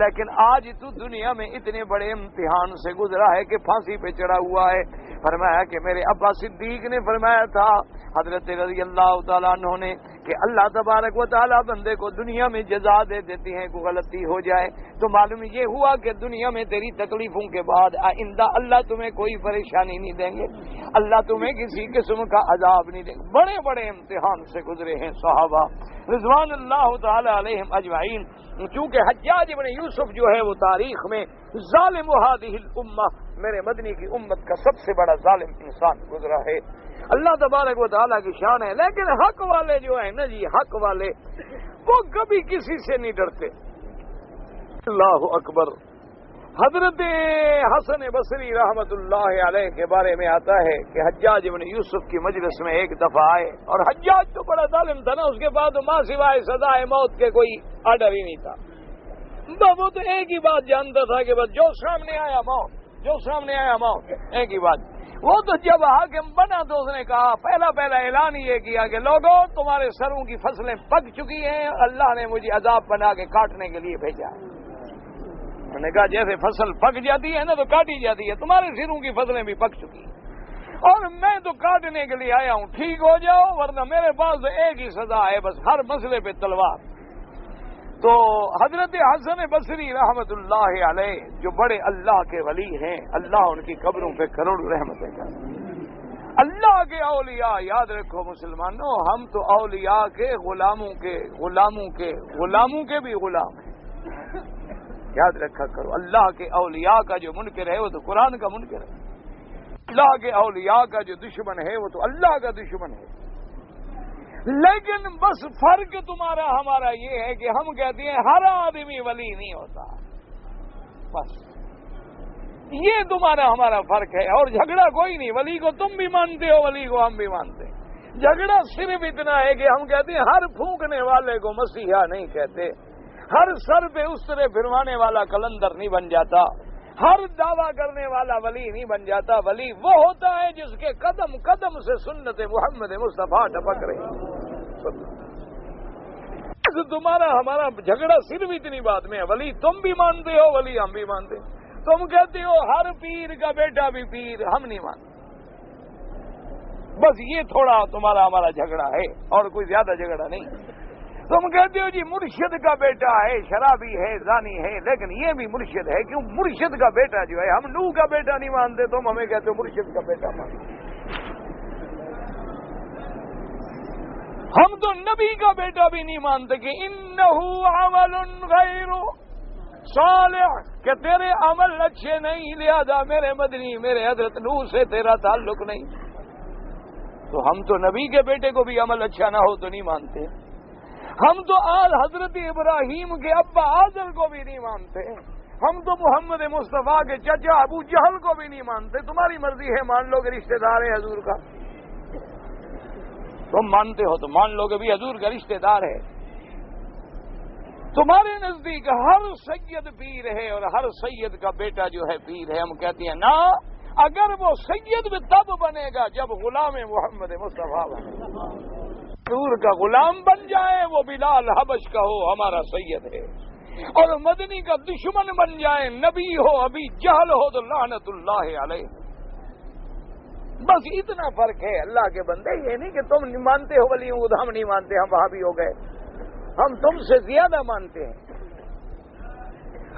لیکن آج تو دنیا میں اتنے بڑے امتحان سے گزرا ہے کہ پھانسی پہ چڑھا ہوا ہے. فرمایا کہ میرے ابا صدیق نے فرمایا تھا حضرت رضی اللہ تعالیٰ عنہ نے کہ اللہ تبارک و تعالیٰ بندے کو دنیا میں جزا دے دیتی ہیں، کوئی غلطی ہو جائے تو معلوم یہ ہوا کہ دنیا میں تیری تکلیفوں کے بعد آئندہ اللہ تمہیں کوئی پریشانی نہیں دیں گے، اللہ تمہیں کسی قسم کا عذاب نہیں دیں گے. بڑے بڑے امتحان سے گزرے ہیں صحابہ رضوان اللہ تعالی علیہم اجمعین. چونکہ حجاج بن یوسف جو ہے وہ تاریخ میں ظالم هذه الامہ، میرے مدنی کی امت کا سب سے بڑا ظالم انسان گزرا ہے. اللہ تبارک و تعالیٰ کی شان ہے. لیکن حق والے جو ہیں نا جی، حق والے وہ کبھی کسی سے نہیں ڈرتے. اللہ اکبر. حضرت حسن بصری رحمت اللہ علیہ کے بارے میں آتا ہے کہ حجاج بن یوسف کی مجلس میں ایک دفعہ آئے، اور حجاج تو بڑا ظالم تھا نا، اس کے بعد ماں سوائے سزائے موت کے کوئی آرڈر ہی نہیں تھا. وہ تو ایک ہی بات جانتا تھا کہ بس جو سامنے آیا موت، جو سامنے آیا موت، ایک ہی بات. وہ تو جب حاکم بنا تو اس نے کہا، پہلا اعلان یہ کیا کہ لوگوں تمہارے سروں کی فصلیں پک چکی ہیں، اللہ نے مجھے عذاب بنا کے کاٹنے کے لیے بھیجا. میں نے کہا جیسے فصل پک جاتی ہے نا تو کاٹی جاتی ہے، تمہارے سروں کی فصلیں بھی پک چکی ہیں اور میں تو کاٹنے کے لیے آیا ہوں، ٹھیک ہو جاؤ ورنہ میرے پاس تو ایک ہی سزا ہے، بس ہر مسئلے پہ تلوار. تو حضرت حسن بصری رحمت اللہ علیہ جو بڑے اللہ کے ولی ہیں، اللہ ان کی قبروں پہ کروڑوں رحمتیں کرتے. اللہ کے اولیاء، یاد رکھو مسلمانوں، ہم تو اولیاء کے غلاموں کے بھی غلام ہیں. یاد رکھا کرو، اللہ کے اولیاء کا جو منکر ہے وہ تو قرآن کا منکر ہے، اللہ کے اولیاء کا جو دشمن ہے وہ تو اللہ کا دشمن ہے. لیکن بس فرق تمہارا ہمارا یہ ہے کہ ہم کہتے ہیں ہر آدمی ولی نہیں ہوتا، بس یہ تمہارا ہمارا فرق ہے. اور جھگڑا کوئی نہیں، ولی کو تم بھی مانتے ہو، ولی کو ہم بھی مانتے ہیں. جھگڑا صرف اتنا ہے کہ ہم کہتے ہیں ہر پھونکنے والے کو مسیحا نہیں کہتے، ہر سر پہ اسرے پھروانے والا کلندر نہیں بن جاتا، ہر دعویٰ کرنے والا ولی نہیں بن جاتا. ولی وہ ہوتا ہے جس کے قدم قدم سے سنت محمد مصطفیٰ ٹپک رہی. تمہارا ہمارا جھگڑا صرف اتنی بات میں ہے، ولی تم بھی مانتے ہو، ولی ہم بھی مانتے. تم کہتے ہو ہر پیر کا بیٹا بھی پیر، ہم نہیں مانتے. بس یہ تھوڑا تمہارا ہمارا جھگڑا ہے اور کوئی زیادہ جھگڑا نہیں. تم کہتے ہو جی مرشد کا بیٹا ہے، شرابی ہے، زانی ہے، لیکن یہ بھی مرشد ہے. کیوں؟ مرشد کا بیٹا جو ہے، ہم نوح کا بیٹا نہیں مانتے، تم ہمیں کہتے ہو مرشد کا بیٹا مانتے. ہم تو نبی کا بیٹا بھی نہیں مانتے کہ انہ عمل غیر صالح، کہ تیرے عمل اچھے نہیں، لہذا میرے مدنی میرے حضرت نوح سے تیرا تعلق نہیں. تو ہم تو نبی کے بیٹے کو بھی عمل اچھا نہ ہو تو نہیں مانتے. ہم تو آج حضرت ابراہیم کے ابا آزر کو بھی نہیں مانتے، ہم تو محمد مصطفیٰ کے چچا ابو جہل کو بھی نہیں مانتے. تمہاری مرضی ہے، مان لو کہ رشتہ دار ہے حضور کا. تم مانتے ہو تو مان لو کہ بھی حضور کا رشتہ دار ہے. تمہارے نزدیک ہر سید پیر ہے اور ہر سید کا بیٹا جو ہے پیر ہے. ہم کہتے ہیں نا، اگر وہ سید بھی تب بنے گا جب غلام محمد مصطفیٰ بنے گا. حضور کا غلام بن جائے، وہ بلال حبش کا ہو ہمارا سید ہے، اور مدنی کا دشمن بن جائے، نبی ہو ابھی جہل ہو تو لعنت اللہ علیہ. بس اتنا فرق ہے اللہ کے بندے. یہ نہیں کہ تم نہیں مانتے ہو ولیوں کو ہم نہیں مانتے، ہم وہاں بھی ہو گئے. ہم تم سے زیادہ مانتے ہیں،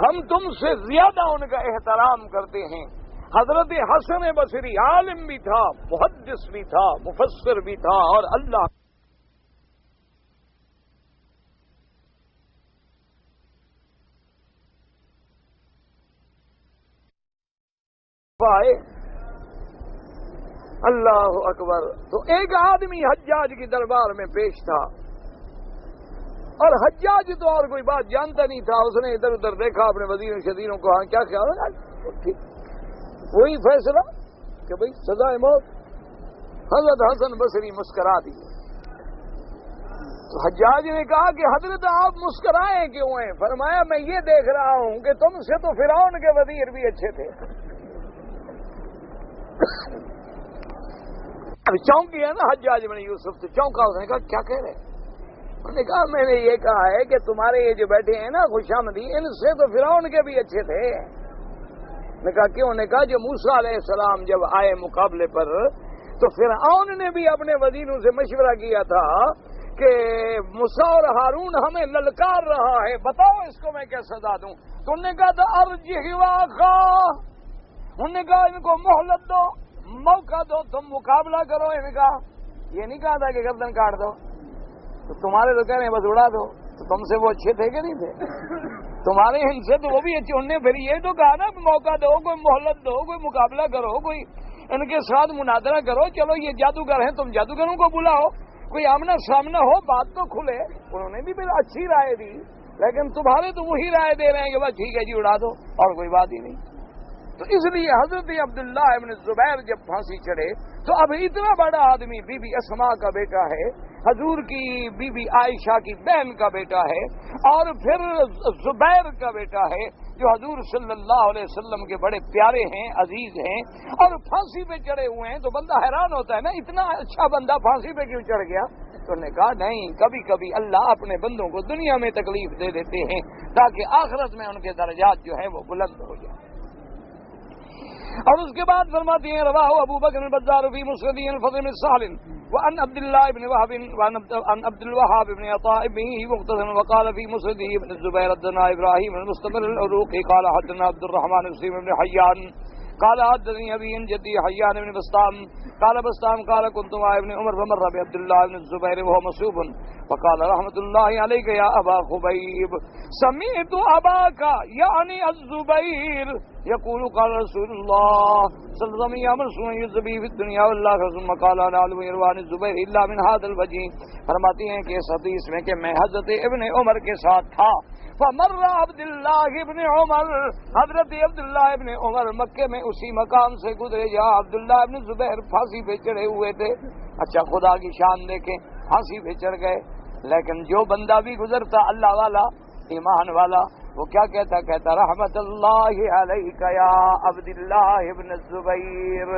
ہم تم سے زیادہ ان کا احترام کرتے ہیں. حضرت حسن بصری عالم بھی تھا، محدث بھی تھا، مفسر بھی تھا، اور اللہ پائے. اللہ اکبر. تو ایک آدمی حجاج کی دربار میں پیش تھا، اور حجاج تو اور کوئی بات جانتا نہیں تھا. اس نے ادھر ادھر دیکھا اپنے وزیروں شدیروں کو، ہاں کیا خیال ہے؟ وہی فیصلہ کہ بھئی سزائے موت. حضرت حسن بصری مسکرا دیے. تو حجاج نے کہا کہ حضرت آپ مسکرائے کیوں ہیں؟ فرمایا میں یہ دیکھ رہا ہوں کہ تم سے تو فرعون کے وزیر بھی اچھے تھے. اب چونک گیا نا حجاج بن یوسف سے، چونکا. اس نے کہا کیا کہہ رہے؟ انہوں نے کہا میں نے یہ کہا ہے کہ تمہارے یہ جو بیٹھے ہیں نا خوشامدی، ان سے تو فرعون کے بھی اچھے تھے. نے کہا کیوں؟ نے کہا جو موسیٰ علیہ السلام جب آئے مقابلے پر تو فرعون نے بھی اپنے وزیروں سے مشورہ کیا تھا کہ موسیٰ اور ہارون ہمیں للکار رہا ہے، بتاؤ اس کو میں کیا سزا دوں. تو انہوں نے کہا تھا ارجہ واخا. انہوں نے کہا ان کو مہلت دو، موقع دو، تم مقابلہ کرو. انہوں نے کہا یہ نہیں کہا تھا کہ گردن کاٹ دو. تو تمہارے تو کہہ رہے ہیں بس اڑا دو. تو تم سے وہ اچھے تھے کہ نہیں تھے؟ تمہارے ان سے تو وہ بھی اچھے. انہوں نے پھر یہ تو کہا نا موقع دو، کوئی مہلت دو، کوئی مقابلہ کرو، کوئی ان کے ساتھ مناظرہ کرو. چلو یہ جادوگر ہیں، تم جادوگروں کو بلاؤ، کوئی آمنا سامنا ہو، بات تو کھلے. انہوں نے بھی پھر اچھی رائے دی، لیکن تمہارے تو وہی رائے دے رہے ہیں کہ بس ٹھیک ہے جی اڑا دو، اور کوئی بات ہی نہیں. تو اس لیے حضرت عبداللہ ابن زبیر جب پھانسی چڑھے تو اب اتنا بڑا آدمی بی بی اسماء کا بیٹا ہے، حضور کی بی بی عائشہ کی بہن کا بیٹا ہے، اور پھر زبیر کا بیٹا ہے جو حضور صلی اللہ علیہ وسلم کے بڑے پیارے ہیں، عزیز ہیں، اور پھانسی پہ چڑھے ہوئے ہیں. تو بندہ حیران ہوتا ہے نا، اتنا اچھا بندہ پھانسی پہ کیوں چڑھ گیا؟ تو نے کہا نہیں، کبھی کبھی اللہ اپنے بندوں کو دنیا میں تکلیف دے دیتے ہیں تاکہ آخرت میں ان کے درجات جو ہیں وہ بلند ہو جائیں. اور اس کے بعد فرماتے ہیں رواہ ابو بکر البزار فی مسند الفضل بن سہل وعن عبد الله بن وهب وعن عبد الوهاب بن عطاء به مختصرا وقال في مسند ابن الزبير حدثنا ابراهيم المستمر العروقي قال حدثنا عبد الرحمن بن حيان قال حدثني ابي عن جدي حيان بن بسطام قال بسطام قال كنت مع ابن عمر فمر بعبد الله بن الزبير وهو مصوب فقال رحمة الله عليك يا أبا خبيب سمعت أباك يعني الزبير يقول قال رسول الله صلى الله عليه وسلم يا مرسول يزبي في الدنيا والآخرة ثم قال أنا علم يروان الزبير إلا من هذا الوجه. فرماتی ہیں کہ اس حدیث میں کہ میں حضرت ابن عمر کے ساتھ تھا. فمر عبداللہ ابن عمر، حضرت عبداللہ ابن عمر مکے میں اسی مقام سے گزرے جہاں عبداللہ ابن زبیر پھانسی پہ چڑھے ہوئے تھے. اچھا خدا کی شان دیکھیں، پھانسی پہ چڑھ گئے، لیکن جو بندہ بھی گزرتا اللہ والا، ایمان والا، وہ کیا کہتا؟ کہتا رحمت اللہ علیک یا عبداللہ ابن الزبیر.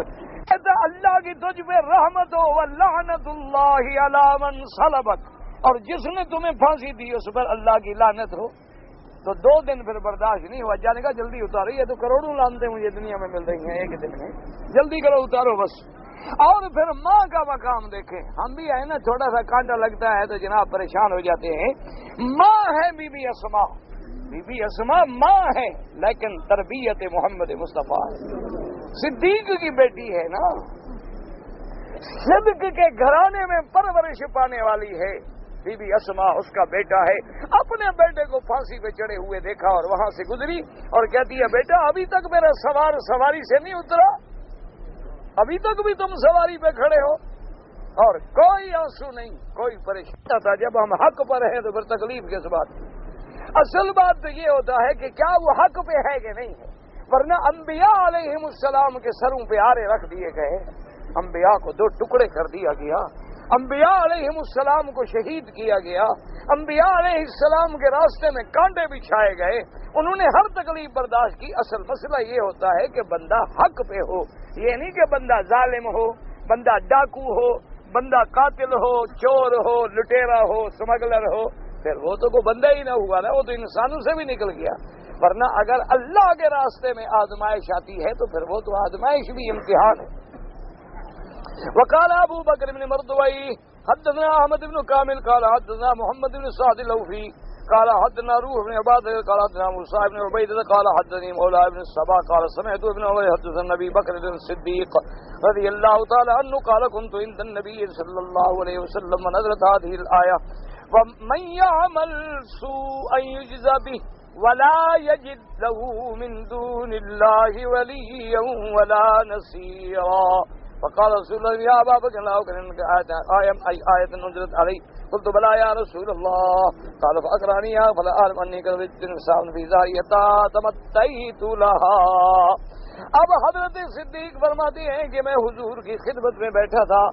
کہتا اللہ کی تجھ پہ رحمت ہو ولعنت اللہ علی من صلبک، اور جس نے تمہیں پھانسی دی اس پر اللہ کی لعنت ہو. تو 2 دن پھر برداشت نہیں ہوا، جانے کا جلدی اتارو، یہ تو کروڑوں لانتے مجھے دنیا میں مل رہی ہیں ایک دن میں، جلدی کرو اتارو بس. اور پھر ماں کا مقام دیکھیں. ہم بھی ہے نا، تھوڑا سا کانٹا لگتا ہے تو جناب پریشان ہو جاتے ہیں. ماں ہے بی بی اسماء، بی بی اسماء ماں ہے، لیکن تربیت محمد مصطفیٰ صدیق کی بیٹی ہے نا، صدق کے گھرانے میں پرورش پانے والی ہے بی بی اسماء، اس کا بیٹا ہے. اپنے بیٹے کو پھانسی پہ چڑھے ہوئے دیکھا اور وہاں سے گزری اور کہتی ہے بیٹا ابھی تک میرا سواری سے نہیں اترا، ابھی تک بھی تم سواری پہ کھڑے ہو. اور کوئی آنسو نہیں، کوئی پریشانی تھا۔ جب ہم حق پر ہیں تو پھر تکلیف کس بات کی؟ اصل بات تو یہ ہوتا ہے کہ کیا وہ حق پہ ہے کہ نہیں ہے، ورنہ انبیاء علیہم السلام کے سروں پہ آرے رکھ دیے گئے، انبیاء کو دو ٹکڑے کر دیا گیا، انبیاء علیہم السلام کو شہید کیا گیا، انبیاء علیہ السلام کے راستے میں کانٹے بچھائے گئے، انہوں نے ہر تکلیف برداشت کی۔ اصل مسئلہ یہ ہوتا ہے کہ بندہ حق پہ ہو، یہ نہیں کہ بندہ ظالم ہو، بندہ ڈاکو ہو، بندہ قاتل ہو، چور ہو، لٹیرا ہو، سمگلر ہو، پھر وہ تو کوئی بندہ ہی نہ ہوا نا، وہ تو انسانوں سے بھی نکل گیا۔ ورنہ اگر اللہ کے راستے میں آزمائش آتی ہے تو پھر وہ تو آزمائش بھی امتحان ہے۔ وقال ابو بکر بن مردوئی حدثنا احمد بن کامل قال حدثنا محمد بن سعد الاوفی قال حدثنا روح بن عبادہ قال حدثنا موسى بن عبیدہ قال حدثني مولى بن الصباح قال سمعت ابن عمر حدثنا ابي بکر بن الصدیق رضی اللہ تعالی عنہ قال كنت عند النبي صلی اللہ علیہ وسلم ونزلت هذه الآية ومن يعمل سوءا يجزى به ولا يجد له من دون الله وليا ولا نصيرا فقال رسول الله يا ابا بكر لا اكرهك آية نزلت علي قلت بلى يا رسول الله قال فاقرأنيها فلا اعلم اني كذبت نساء في ظاهريتها تمتعت لها۔ اب حضرت صدیق فرماتے ہیں کہ میں حضور کی خدمت میں بیٹھا تھا،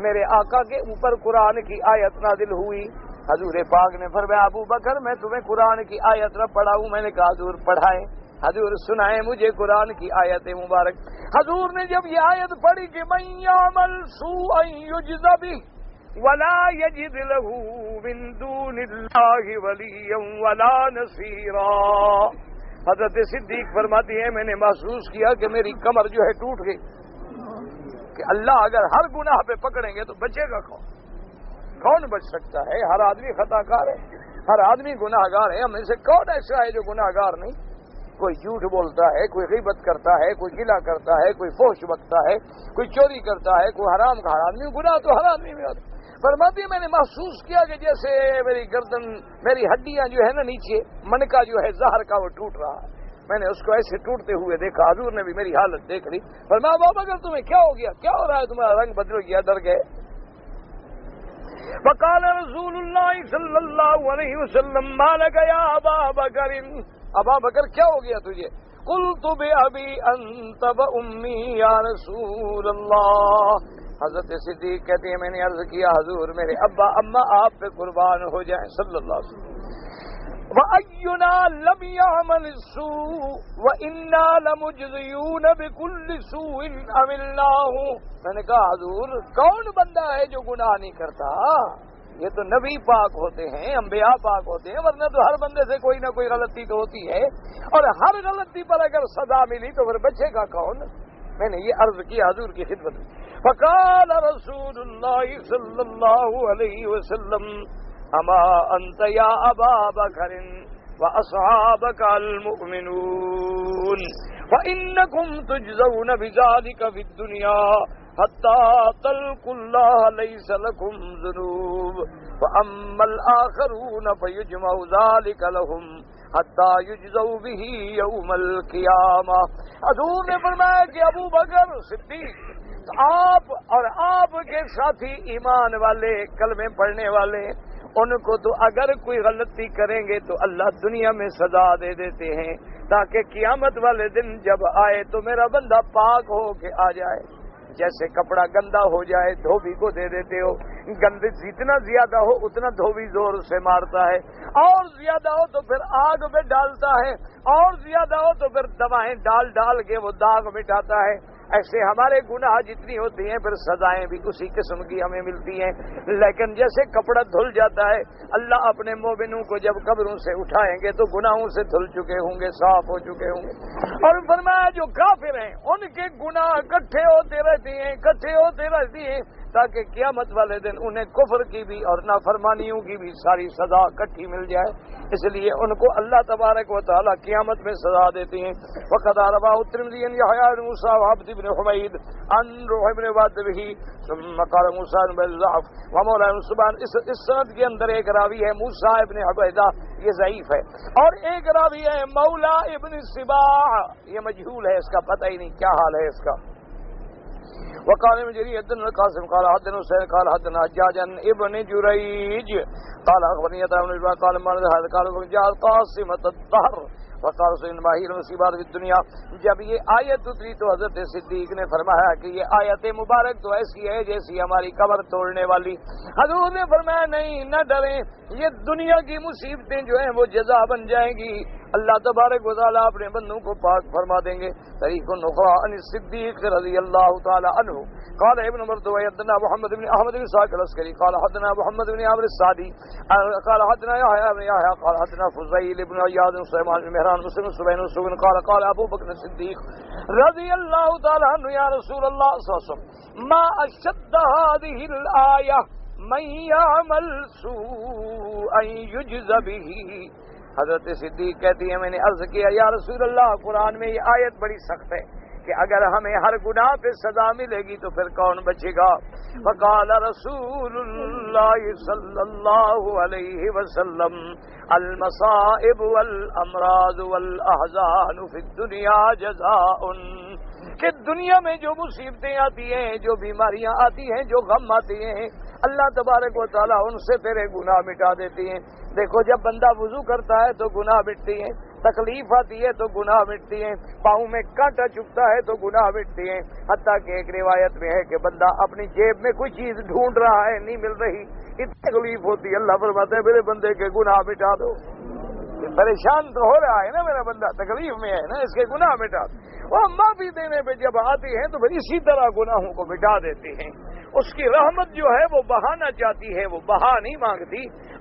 میرے آقا کے اوپر قرآن کی آیت نازل ہوئی۔ حضور پاک نے فرمایا ابو بکر میں تمہیں قرآن کی آیت نہ پڑھاؤں؟ میں نے کہا حضور پڑھائیں، حضور سنائیں مجھے قرآن کی آیت مبارک۔ حضور نے جب یہ آیت پڑھی کہ من یعمل سوءا یجز بہ ولا یجد له من دون اللہ ولیا ولا نصیرا، حضرت صدیق فرماتی ہے میں نے محسوس کیا کہ میری کمر جو ہے ٹوٹ گئی، کہ اللہ اگر ہر گناہ پہ پکڑیں گے تو بچے گا کون بچ سکتا ہے؟ ہر آدمی خطا کار ہے، ہر آدمی گناہ گار ہے، ہم میں سے کون ایسا ہے جو گناہ گار نہیں؟ کوئی جھوٹ بولتا ہے، کوئی غیبت کرتا ہے، کوئی گلہ کرتا ہے، کوئی فحش بکتا ہے، کوئی چوری کرتا ہے، کوئی حرام کا ہر آدمی، گناہ تو ہر آدمی میں ہوتا ہے۔ فرماتی میں نے محسوس کیا کہ جیسے میری گردن، میری ہڈیاں جو ہے نا نیچے منکا جو ہے زہر کا وہ ٹوٹ رہا ہے، میں نے اس کو ایسے ٹوٹتے ہوئے دیکھا۔ حضور نے بھی میری حالت دیکھ لی، فرمایا بابا اگر تمہیں کیا ہو گیا، کیا ہو رہا ہے، تمہارا رنگ بدل گیا، ڈر گئے۔ وقال رسول اللہ صلی اللہ علیہ وسلم ما لک یا ابا بکر، ابا بکر کیا ہو گیا تجھے؟ قلت بأبی انت وأمی یا رسول اللہ، حضرت صدیق کہتے ہیں میں نے عرض کیا حضور میرے ابا اما آپ پہ قربان ہو جائیں صلی اللہ علیہ وسلم۔ وَأَيُّنَا لَمْ يَعْمَلِ السُّوءَ وَإِنَّا لَمُجْزِيُونَ بِكُلِّ سُوءٍ عَمِلْنَاهُ، میں نے کہا حضور کون بندہ ہے جو گناہ نہیں کرتا؟ یہ تو نبی پاک ہوتے ہیں، انبیاء پاک ہوتے ہیں، ورنہ تو ہر بندے سے کوئی نہ کوئی غلطی تو ہوتی ہے، اور ہر غلطی پر اگر سزا ملی تو پھر بچے گا کون؟ میں نے یہ عرض کیا حضور کی خدمت میں۔ فقال رسول اللہ صلی اللہ علیہ وسلم اما انت یا ابا بکر واصحابک المؤمنون فانکم تجزون بذلک فی الدنیا حتی تلقوا اللہ لیس لکم ذنوب فاما الاخرون فیجمع ذلک لهم حتی یجزوا به یوم القیامہ۔ حضور نے فرمایا کہ ابو بکر صدیق آپ اور آپ کے ساتھی ایمان والے کلمے پڑھنے والے، ان کو تو اگر کوئی غلطی کریں گے تو اللہ دنیا میں سزا دے دیتے ہیں تاکہ قیامت والے دن جب آئے تو میرا بندہ پاک ہو کے آ جائے۔ جیسے کپڑا گندا ہو جائے دھوبی کو دے دیتے ہو، گندی جتنا زیادہ ہو اتنا دھوبی زور سے مارتا ہے، اور زیادہ ہو تو پھر آگ میں ڈالتا ہے، اور زیادہ ہو تو پھر دوائیں ڈال ڈال کے وہ داغ مٹاتا ہے۔ ایسے ہمارے گناہ جتنی ہوتی ہیں پھر سزائیں بھی اسی قسم کی ہمیں ملتی ہیں، لیکن جیسے کپڑا دھل جاتا ہے اللہ اپنے مومنوں کو جب قبروں سے اٹھائیں گے تو گناہوں سے دھل چکے ہوں گے، صاف ہو چکے ہوں گے۔ اور فرمایا جو کافر ہیں ان کے گناہ اکٹھے ہوتے رہتے ہیں تاکہ قیامت والے دن انہیں کفر کی بھی اور نافرمانیوں کی بھی ساری سزا اکٹھی مل جائے، اس لیے ان کو اللہ تبارک و تعالی قیامت میں سزا دیتے ہیں۔ وقد رواه الترمذي عن يحيى بن موسى وعبد بن حميد عن روح بن وادبه ثم قال موسى بن ضعف ومولى بن سبحان، اس سند کے اندر ایک راوی ہے موسیٰ ابن عبیدہ، یہ ضعیف ہے، اور ایک راوی ہے مولا ابن سباع، یہ مجہول ہے، اس کا پتہ ہی نہیں کیا حال ہے اس کا۔ وقال ابن جرير حدثنا القاسم قال حدثنا حسين قال حدثنا حجاج ابن جريج قال اخبرني ابن جبير قال ما هذا قال جاء قاسمة الدهر وقال سيدنا ماہر مصیبات فی الدنیا. جب یہ آیت اتری تو حضرت صدیق نے فرمایا کہ یہ آیت مبارک تو ایسی ہے جیسی ہماری قبر توڑنے والی. حضور نے فرمایا نہیں نہ ڈریں، یہ دنیا کی مصیبتیں جو ہیں وہ جزا بن جائیں گی، اللہ تبارک و تعالیٰ اپنے بندوں کو پاک فرما دیں گے. طریق النخرى عن الصدیق رضی اللہ تعالی عنہ قال ابن مردوی حدثنا محمد بن احمد بن اسحاق العسکری قال حدثنا محمد بن عامر السعدی قال حدثنا يحيى بن يحيى قال حدثنا فضيل بن عياض سليمان بن مهران مسلم سبين السوين قال قال ابو بكر الصديق رضي الله تعالى عنه يا رسول الله صلى الله عليه وسلم ما اشد هذه الايه من يعمل سوءا يجزى به. حضرت صدیق کہتی ہے میں نے عرض کیا یا رسول اللہ قرآن میں یہ آیت بڑی سخت ہے کہ اگر ہمیں ہر گناہ پہ سزا ملے گی تو پھر کون بچے گا. فقال رسول اللہ صلی اللہ علیہ وسلم المصائب والامراض والاحزان فی الدنیا جزاء، کہ دنیا میں جو مصیبتیں آتی ہیں، جو بیماریاں آتی ہیں، جو غم آتی ہیں، اللہ تبارک و تعالیٰ ان سے تیرے گناہ مٹا دیتی ہیں. دیکھو جب بندہ وضو کرتا ہے تو گناہ مٹتی ہیں، تکلیف آتی ہے تو گناہ مٹتی ہیں، پاؤں میں کانٹا چبھتا ہے تو گناہ مٹتی ہیں. حتیٰ کہ ایک روایت میں ہے کہ بندہ اپنی جیب میں کوئی چیز ڈھونڈ رہا ہے نہیں مل رہی، اتنی تکلیف ہوتی ہے، اللہ فرماتا ہے میرے بندے کے گناہ مٹا دو. پریشان تو ہو رہا ہے نا میرا بندہ، تکلیف میں ہے نا، اس کے گناہ مٹا دو. وہ معافی دینے پہ جب آتی ہیں تو پھر اسی طرح گناہوں کو مٹا دیتے ہیں. اس کی رحمت جو ہے وہ بہانا چاہتی ہے، وہ بہا نہیں مانگتی.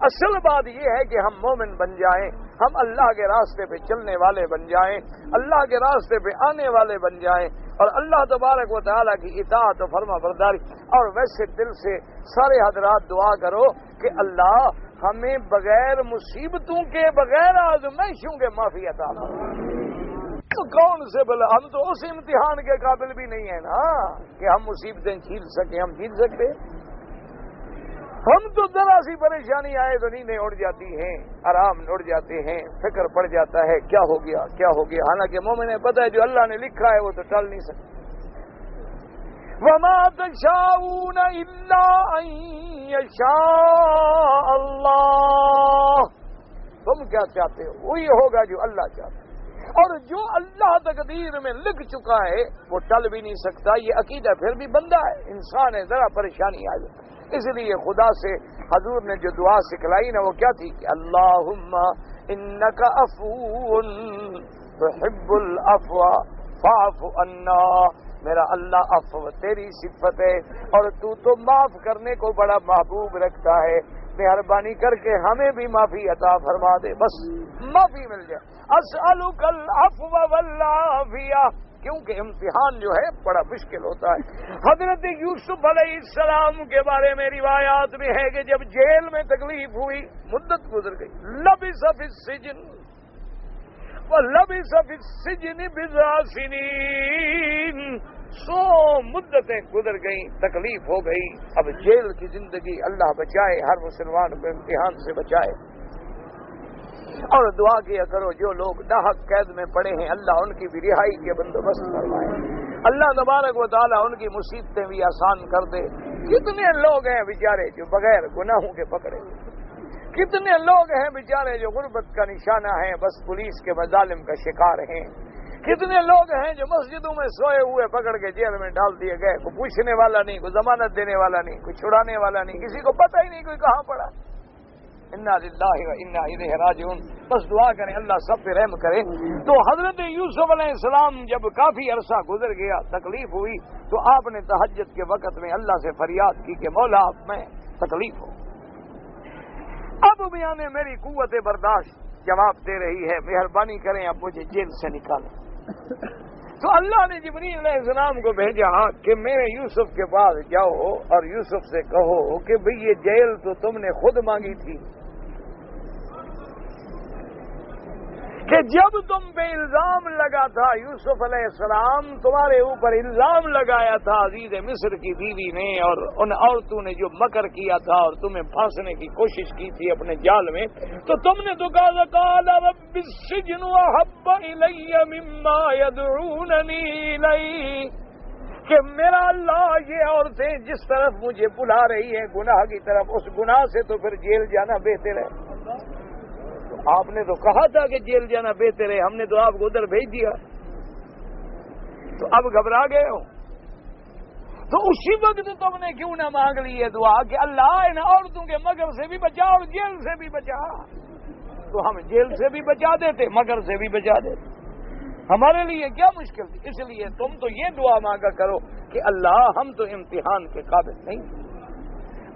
اصل بات یہ ہے کہ ہم مومن بن جائیں، ہم اللہ کے راستے پہ چلنے والے بن جائیں، اللہ کے راستے پہ آنے والے بن جائیں، اور اللہ تبارک و تعالیٰ کی اطاعت و فرما برداری. اور ویسے دل سے سارے حضرات دعا کرو کہ اللہ ہمیں بغیر مصیبتوں کے، بغیر آزمائشوں کے معافی عطا فرما. کون سے بلا ہم تو اس امتحان کے قابل بھی نہیں ہیں نا کہ ہم مصیبتیں جھیل سکیں. ہم جھیل سکتے؟ ہم تو ذرا سی پریشانی آئے تو نیندیں اڑ جاتی ہیں، آرام اڑ جاتے ہیں، فکر پڑ جاتا ہے کیا ہو گیا کیا ہو گیا. حالانکہ مومن نے پتہ ہے جو اللہ نے لکھا ہے وہ تو ٹال نہیں سکتا. وَمَا تَشَاءُونَ إِلَّا أَن يَشَاءَ اللَّهُ. تم کیا چاہتے ہو وہی ہوگا جو اللہ چاہتا ہے، اور جو اللہ تقدیر میں لکھ چکا ہے وہ ٹل بھی نہیں سکتا. یہ عقیدہ پھر بھی بندہ ہے، انسان ہے، ذرا پریشانی آ جائے. اس لیے خدا سے حضور نے جو دعا سکھلائی نا وہ کیا تھی کہ اللہم انک عفو تحب العفو فاعف عنا. میرا اللہ عفو تیری صفت ہے اور تو معاف کرنے کو بڑا محبوب رکھتا ہے، مہربانی کر کے ہمیں بھی معافی عطا فرما دے، بس معافی مل جائے. اسألک العفو والعافیہ، کیونکہ امتحان جو ہے بڑا مشکل ہوتا ہے. حضرت یوسف علیہ السلام کے بارے میں روایات میں ہے کہ جب جیل میں تکلیف ہوئی، مدت گزر گئی، لبث فی السجن وَلَبِثَ فِي السِّجْنِ بِضْعَ سِنِينَ. 100 مدتیں گزر گئیں، تکلیف ہو گئی. اب جیل کی زندگی اللہ بچائے، ہر مسلمان کو امتحان سے بچائے. اور دعا کیا کرو جو لوگ ناحق قید میں پڑے ہیں اللہ ان کی بھی رہائی کے بندوبست فرمائے. اللہ تبارک و تعالیٰ ان کی مصیبتیں بھی آسان کر دے. کتنے لوگ ہیں بیچارے جو بغیر گناہوں کے پکڑے، کتنے لوگ ہیں بیچارے جو غربت کا نشانہ ہیں، بس پولیس کے مظالم کا شکار ہیں. کتنے لوگ ہیں جو مسجدوں میں سوئے ہوئے پکڑ کے جیل میں ڈال دیے گئے، کوئی پوچھنے والا نہیں، کوئی ضمانت دینے والا نہیں، کوئی چھڑانے والا نہیں، کسی کو پتہ ہی نہیں کوئی کہاں پڑا. انا للہ و انا الیہ راجعون. بس دعا کریں اللہ سب پہ رحم کرے. تو حضرت یوسف علیہ السلام جب کافی عرصہ گزر گیا، تکلیف ہوئی، تو آپ نے تہجد کے وقت میں اللہ سے فریاد کی کہ مولا اب میں تکلیف ہو، اب میاں نے میری قوت برداشت جواب دے رہی ہے، مہربانی کریں اب مجھے جیل سے نکالیں. تو اللہ نے جبریل علیہ السلام کو بھیجا کہ میرے یوسف کے پاس جاؤ اور یوسف سے کہو کہ بھئی یہ جیل تو تم نے خود مانگی تھی، کہ جب تم پہ الزام لگا تھا یوسف علیہ السلام، تمہارے اوپر الزام لگایا تھا عزیز مصر کی بیوی نے اور ان عورتوں نے جو مکر کیا تھا اور تمہیں پھانسنے کی کوشش کی تھی اپنے جال میں، تو تم نے تو کہا قال رب السجن احب الی مما يدعوننی الیہ، کہ میرا اللہ یہ عورتیں جس طرف مجھے بلا رہی ہیں گناہ کی طرف، اس گناہ سے تو پھر جیل جانا بہتر ہے. آپ نے تو کہا تھا کہ جیل جانا بہتر ہے، ہم نے تو آپ کو ادھر بھیج دیا، تو اب گھبرا گئے ہو. تو اسی وقت تم نے کیوں نہ مانگ لی ہے دعا کہ اللہ ان عورتوں کے مگر سے بھی بچا اور جیل سے بھی بچا. تو ہم جیل سے بھی بچا دیتے، مگر سے بھی بچا دیتے، ہمارے لیے کیا مشکل تھی. اس لیے تم تو یہ دعا مانگا کرو کہ اللہ ہم تو امتحان کے قابل نہیں.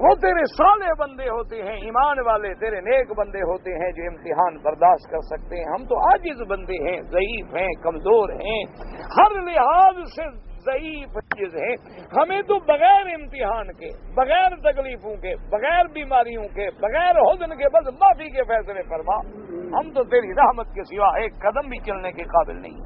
وہ تیرے صالح بندے ہوتے ہیں، ایمان والے تیرے نیک بندے ہوتے ہیں جو امتحان برداشت کر سکتے ہیں. ہم تو عاجز بندے ہیں، ضعیف ہیں، کمزور ہیں، ہر لحاظ سے ضعیف عاجز ہیں. ہمیں تو بغیر امتحان کے، بغیر تکلیفوں کے، بغیر بیماریوں کے، بغیر حزن کے بس معافی کے فیصلے فرما. ہم تو تیری رحمت کے سوا ایک قدم بھی چلنے کے قابل نہیں.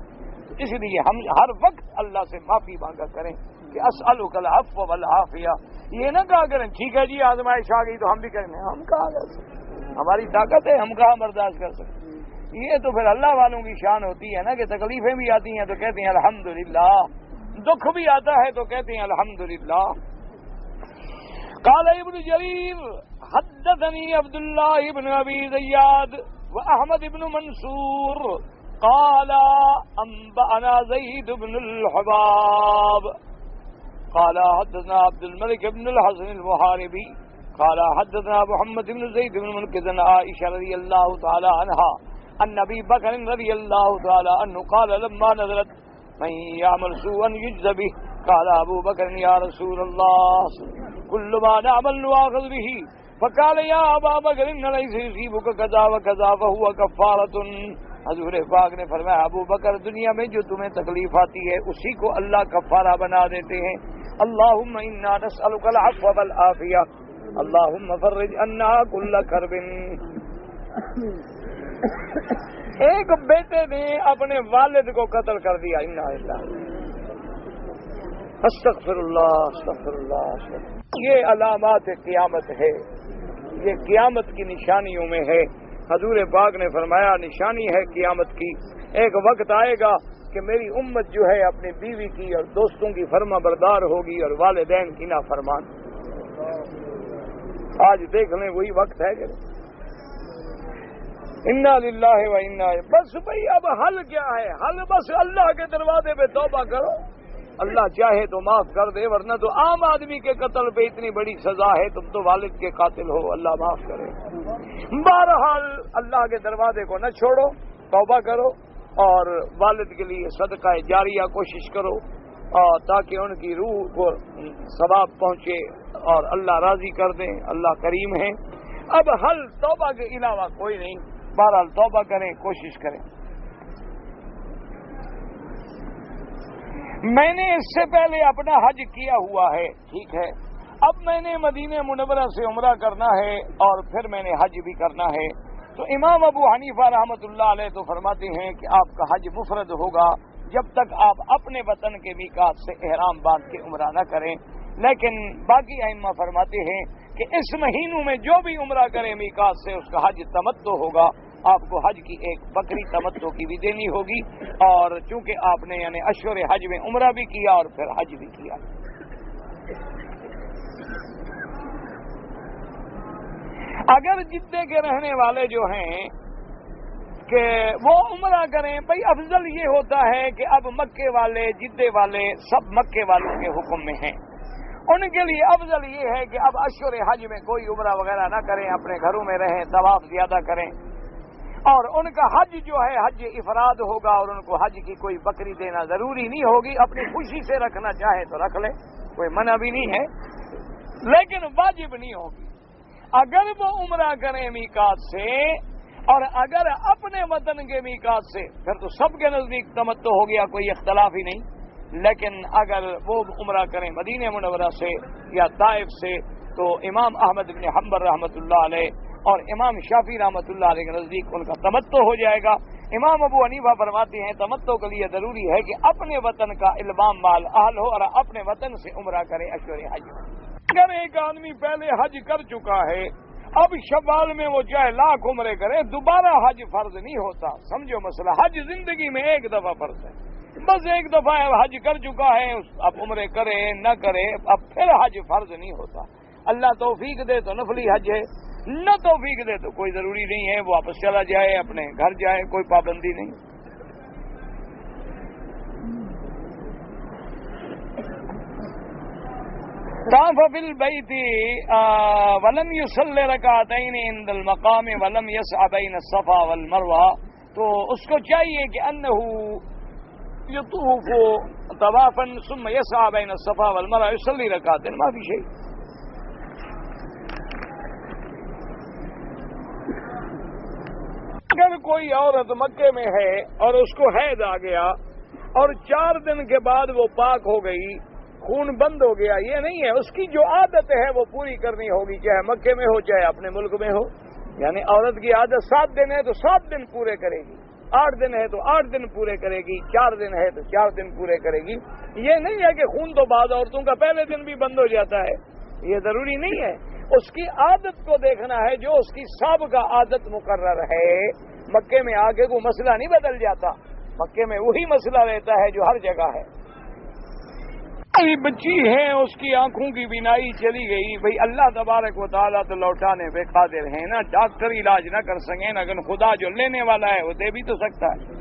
اس لیے ہم ہر وقت اللہ سے معافی مانگا کریں کہ اسألک العفو والعافیہ. یہ نہ کہا کریں ٹھیک ہے جی آزمائش آ گئی تو ہم بھی کریں، ہم کہاں کر سکتے، ہماری طاقت ہے، ہم کہاں برداشت کر سکتے. یہ تو پھر اللہ والوں کی شان ہوتی ہے نا کہ تکلیفیں بھی آتی ہیں تو کہتے ہیں الحمدللہ، دکھ بھی آتا ہے تو کہتے ہیں الحمدللہ. قال ابن جریر حدثني عبد الله بن ابي زياد واحمد بن منصور قال انبأنا زيد بن الحباب قال حدثنا عبد الملك بن الحسن المحاربي قال حدثنا محمد بن زيد بن منقذ عائشة رضي الله تعالى عنها ان ابي بكر رضي الله تعالى عنه قال لما نزلت من يعمل سوءا يجزى به قال ابو بكر يا رسول الله كل ما نعمل نؤاخذ به فقال يا ابا بكر ان ليس يصيبك كذا وكذا فهو كفارة. حضور پاک نے فرمایا ابو بکر دنیا میں جو تمہیں تکلیف آتی ہے اسی کو اللہ کفارہ بنا دیتے ہیں. اللہم انا نسألک العفو والعافیہ اللہم فرج عنا کل کرب. ایک بیٹے نے اپنے والد کو قتل کر دیا، انا للہ استغفر اللہ استغفر اللہ. یہ علامات قیامت ہے، یہ قیامت کی نشانیوں میں ہے. حضور پاک نے فرمایا نشانی ہے قیامت کی، ایک وقت آئے گا کہ میری امت جو ہے اپنی بیوی کی اور دوستوں کی فرما بردار ہوگی اور والدین کی نافرمان. آج دیکھ لیں وہی وقت ہے کہ انا للہ و انا. بس بھائی اب حل کیا ہے؟ حل بس اللہ کے دروازے پہ توبہ کرو، اللہ چاہے تو معاف کر دے، ورنہ تو عام آدمی کے قتل پہ اتنی بڑی سزا ہے، تم تو والد کے قاتل ہو، اللہ معاف کرے. بہرحال اللہ کے دروازے کو نہ چھوڑو، توبہ کرو اور والد کے لیے صدقہ جاریہ کوشش کرو تاکہ ان کی روح کو ثواب پہنچے اور اللہ راضی کر دیں. اللہ کریم ہے. اب حل توبہ کے علاوہ کوئی نہیں. بہرحال توبہ کریں، کوشش کریں. میں نے اس سے پہلے اپنا حج کیا ہوا ہے، ٹھیک ہے. اب میں نے مدینہ منورہ سے عمرہ کرنا ہے اور پھر میں نے حج بھی کرنا ہے. تو امام ابو حنیفہ رحمۃ اللہ علیہ تو فرماتے ہیں کہ آپ کا حج مفرد ہوگا جب تک آپ اپنے وطن کے میقات سے احرام باندھ کے عمرہ نہ کریں. لیکن باقی ائمہ فرماتے ہیں کہ اس مہینوں میں جو بھی عمرہ کرے میقات سے اس کا حج تمتع ہوگا. آپ کو حج کی ایک بکری تمتع کی بھی دینی ہوگی، اور چونکہ آپ نے یعنی اشہر حج میں عمرہ بھی کیا اور پھر حج بھی کیا. اگر جدے کے رہنے والے جو ہیں کہ وہ عمرہ کریں، بھائی افضل یہ ہوتا ہے کہ اب مکے والے جدے والے سب مکے والوں کے حکم میں ہیں. ان کے لیے افضل یہ ہے کہ اب اشہر حج میں کوئی عمرہ وغیرہ نہ کریں، اپنے گھروں میں رہیں، طواف زیادہ کریں. اور ان کا حج جو ہے حج افراد ہوگا اور ان کو حج کی کوئی بکری دینا ضروری نہیں ہوگی. اپنی خوشی سے رکھنا چاہے تو رکھ لے، کوئی منع بھی نہیں ہے، لیکن واجب نہیں ہوگی. اگر وہ عمرہ کریں میقات سے اور اگر اپنے وطن کے میقات سے پھر تو سب کے نزدیک تمتع ہو گیا، کوئی اختلاف ہی نہیں. لیکن اگر وہ عمرہ کریں مدینہ منورہ سے یا طائف سے تو امام احمد بن حنبل رحمۃ اللہ علیہ اور امام شافعی رحمۃ اللہ علیہ کے نزدیک ان کا تمتع ہو جائے گا. امام ابو حنیفہ فرماتے ہیں تمتع کے لیے ضروری ہے کہ اپنے وطن کا البام مال اہل ہو اور اپنے وطن سے عمرہ کرے اشہر حج. اگر ایک آدمی پہلے حج کر چکا ہے، اب شوال میں وہ چاہے لاکھ عمرے کرے، دوبارہ حج فرض نہیں ہوتا. سمجھو مسئلہ، حج زندگی میں ایک دفعہ فرض ہے. بس ایک دفعہ حج کر چکا ہے، اب عمرے کرے نہ کرے، اب پھر حج فرض نہیں ہوتا۔ اللہ توفیق دے تو نفلی حج ہے، نہ توفیق دے تو کوئی ضروری نہیں ہے، واپس چلا جائے، اپنے گھر جائے، کوئی پابندی نہیں۔ طاف فی البیت ولم یصلی رکعتین عند المقام ولم یسع بین الصفا والمروہ، تو اس کو چاہیے کہ انہ یطوف طوافا ثم یسعى بین الصفا والمروہ یصلی رکعتین ما فی شیء۔ اگر کوئی عورت مکے میں ہے اور اس کو حیض آ گیا اور 4 دن کے بعد وہ پاک ہو گئی، خون بند ہو گیا، یہ نہیں ہے، اس کی جو عادت ہے وہ پوری کرنی ہوگی، چاہے مکے میں ہو چاہے اپنے ملک میں ہو۔ یعنی عورت کی عادت 7 دن ہے تو 7 دن پورے کرے گی، 8 دن ہے تو 8 دن پورے کرے گی، 4 دن ہے تو 4 دن پورے کرے گی۔ یہ نہیں ہے کہ خون تو بعض عورتوں کا پہلے دن بھی بند ہو جاتا ہے، یہ ضروری نہیں ہے۔ اس کی عادت کو دیکھنا ہے، جو اس کی سابقہ عادت مقرر ہے۔ مکے میں آگے کو مسئلہ نہیں بدل جاتا، مکے میں وہی مسئلہ رہتا ہے جو ہر جگہ ہے۔ بچی ہے، اس کی آنکھوں کی بینائی چلی گئی، بھئی اللہ تبارک و تعالیٰ تو لوٹانے پہ قادر ہیں نا، ڈاکٹر علاج نہ کر سکیں، لیکن خدا جو لینے والا ہے وہ دے بھی تو سکتا ہے۔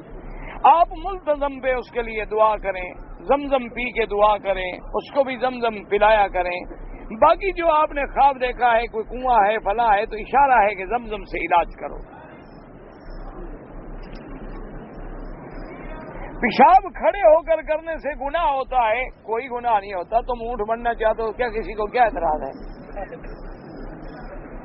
آپ ملتزم پہ اس کے لیے دعا کریں، زمزم پی کے دعا کریں، اس کو بھی زمزم پلایا کریں۔ باقی جو آپ نے خواب دیکھا ہے، کوئی کنواں ہے فلاں ہے، تو اشارہ ہے کہ زمزم سے علاج کرو۔ پیشاب کھڑے ہو کر کرنے سے گناہ ہوتا ہے، کوئی گناہ نہیں ہوتا۔ تم اونٹ بننا چاہتے ہو کیا؟ کسی کو کیا اعتراض ہے؟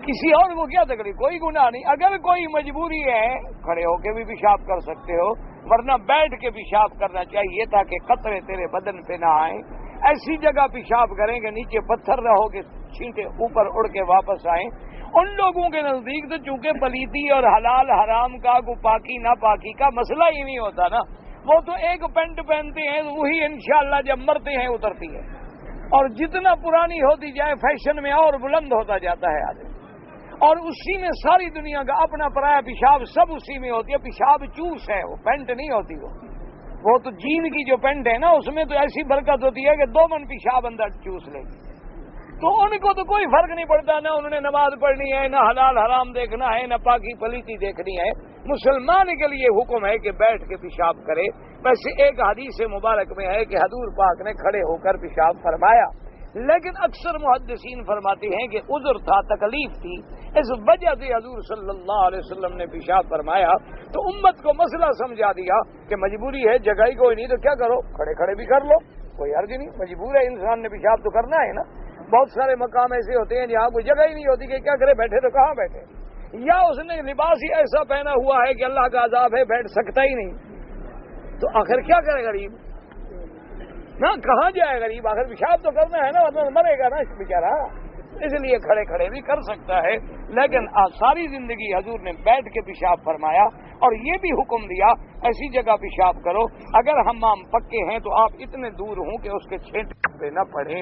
کسی اور کو کیا تکلیف؟ کوئی گناہ نہیں۔ اگر کوئی مجبوری ہے کھڑے ہو کے بھی پیشاب کر سکتے ہو، ورنہ بیٹھ کے پیشاب کرنا چاہیے تاکہ قطرے تیرے بدن پہ نہ آئیں۔ ایسی جگہ پیشاب کریں کہ نیچے پتھر نہ ہو کہ چھینٹے اوپر اڑ کے واپس آئیں۔ ان لوگوں کے نزدیک تو چونکہ پلیتی اور حلال حرام کا کو پاکی نہ پاکی کا مسئلہ ہی نہیں ہوتا نا، وہ تو ایک پینٹ پہنتے ہیں، وہی انشاءاللہ جب مرتے ہیں اترتی ہے، اور جتنا پرانی ہوتی جائے فیشن میں اور بلند ہوتا جاتا ہے آدمی، اور اسی میں ساری دنیا کا اپنا پرایا پیشاب سب اسی میں ہوتی ہے۔ پیشاب چوس ہے، وہ پینٹ نہیں ہوتی، وہ تو جین کی جو پینٹ ہے نا، اس میں تو ایسی برکت ہوتی ہے کہ 2 من پیشاب اندر چوس لے گی۔ تو ان کو تو کوئی فرق نہیں پڑتا، نہ انہوں نے نماز پڑھنی ہے، نہ حلال حرام دیکھنا ہے، نہ پاکی پلیتی دیکھنی ہے۔ مسلمان کے لیے حکم ہے کہ بیٹھ کے پیشاب کرے۔ ویسے ایک حدیث مبارک میں ہے کہ حضور پاک نے کھڑے ہو کر پیشاب فرمایا، لیکن اکثر محدثین فرماتے ہیں کہ عذر تھا، تکلیف تھی، اس وجہ سے حضور صلی اللہ علیہ وسلم نے پیشاب فرمایا۔ تو امت کو مسئلہ سمجھا دیا کہ مجبوری ہے، جگہ ہی کوئی نہیں تو کیا کرو، کھڑے کھڑے بھی کر لو، کوئی حرج نہیں، مجبور ہے انسان نے پیشاب تو کرنا ہے نا۔ بہت سارے مقام ایسے ہوتے ہیں جہاں کوئی جگہ ہی نہیں ہوتی کہ کیا کرے، بیٹھے تو کہاں بیٹھے، یا اس نے لباس ہی ایسا پہنا ہوا ہے کہ اللہ کا عذاب ہے، بیٹھ سکتا ہی نہیں، تو آخر کیا کرے غریب نا، کہاں جائے غریب، آخر پیشاب تو کرنا ہے نا، ورنہ مرے گا نا بیچارہ۔ اس لیے کھڑے کھڑے بھی کر سکتا ہے، لیکن ساری زندگی حضور نے بیٹھ کے پیشاب فرمایا، اور یہ بھی حکم دیا ایسی جگہ پیشاب کرو اگر حمام پکے ہیں تو آپ اتنے دور ہوں کہ اس کے چھینٹے پہ نہ پڑیں،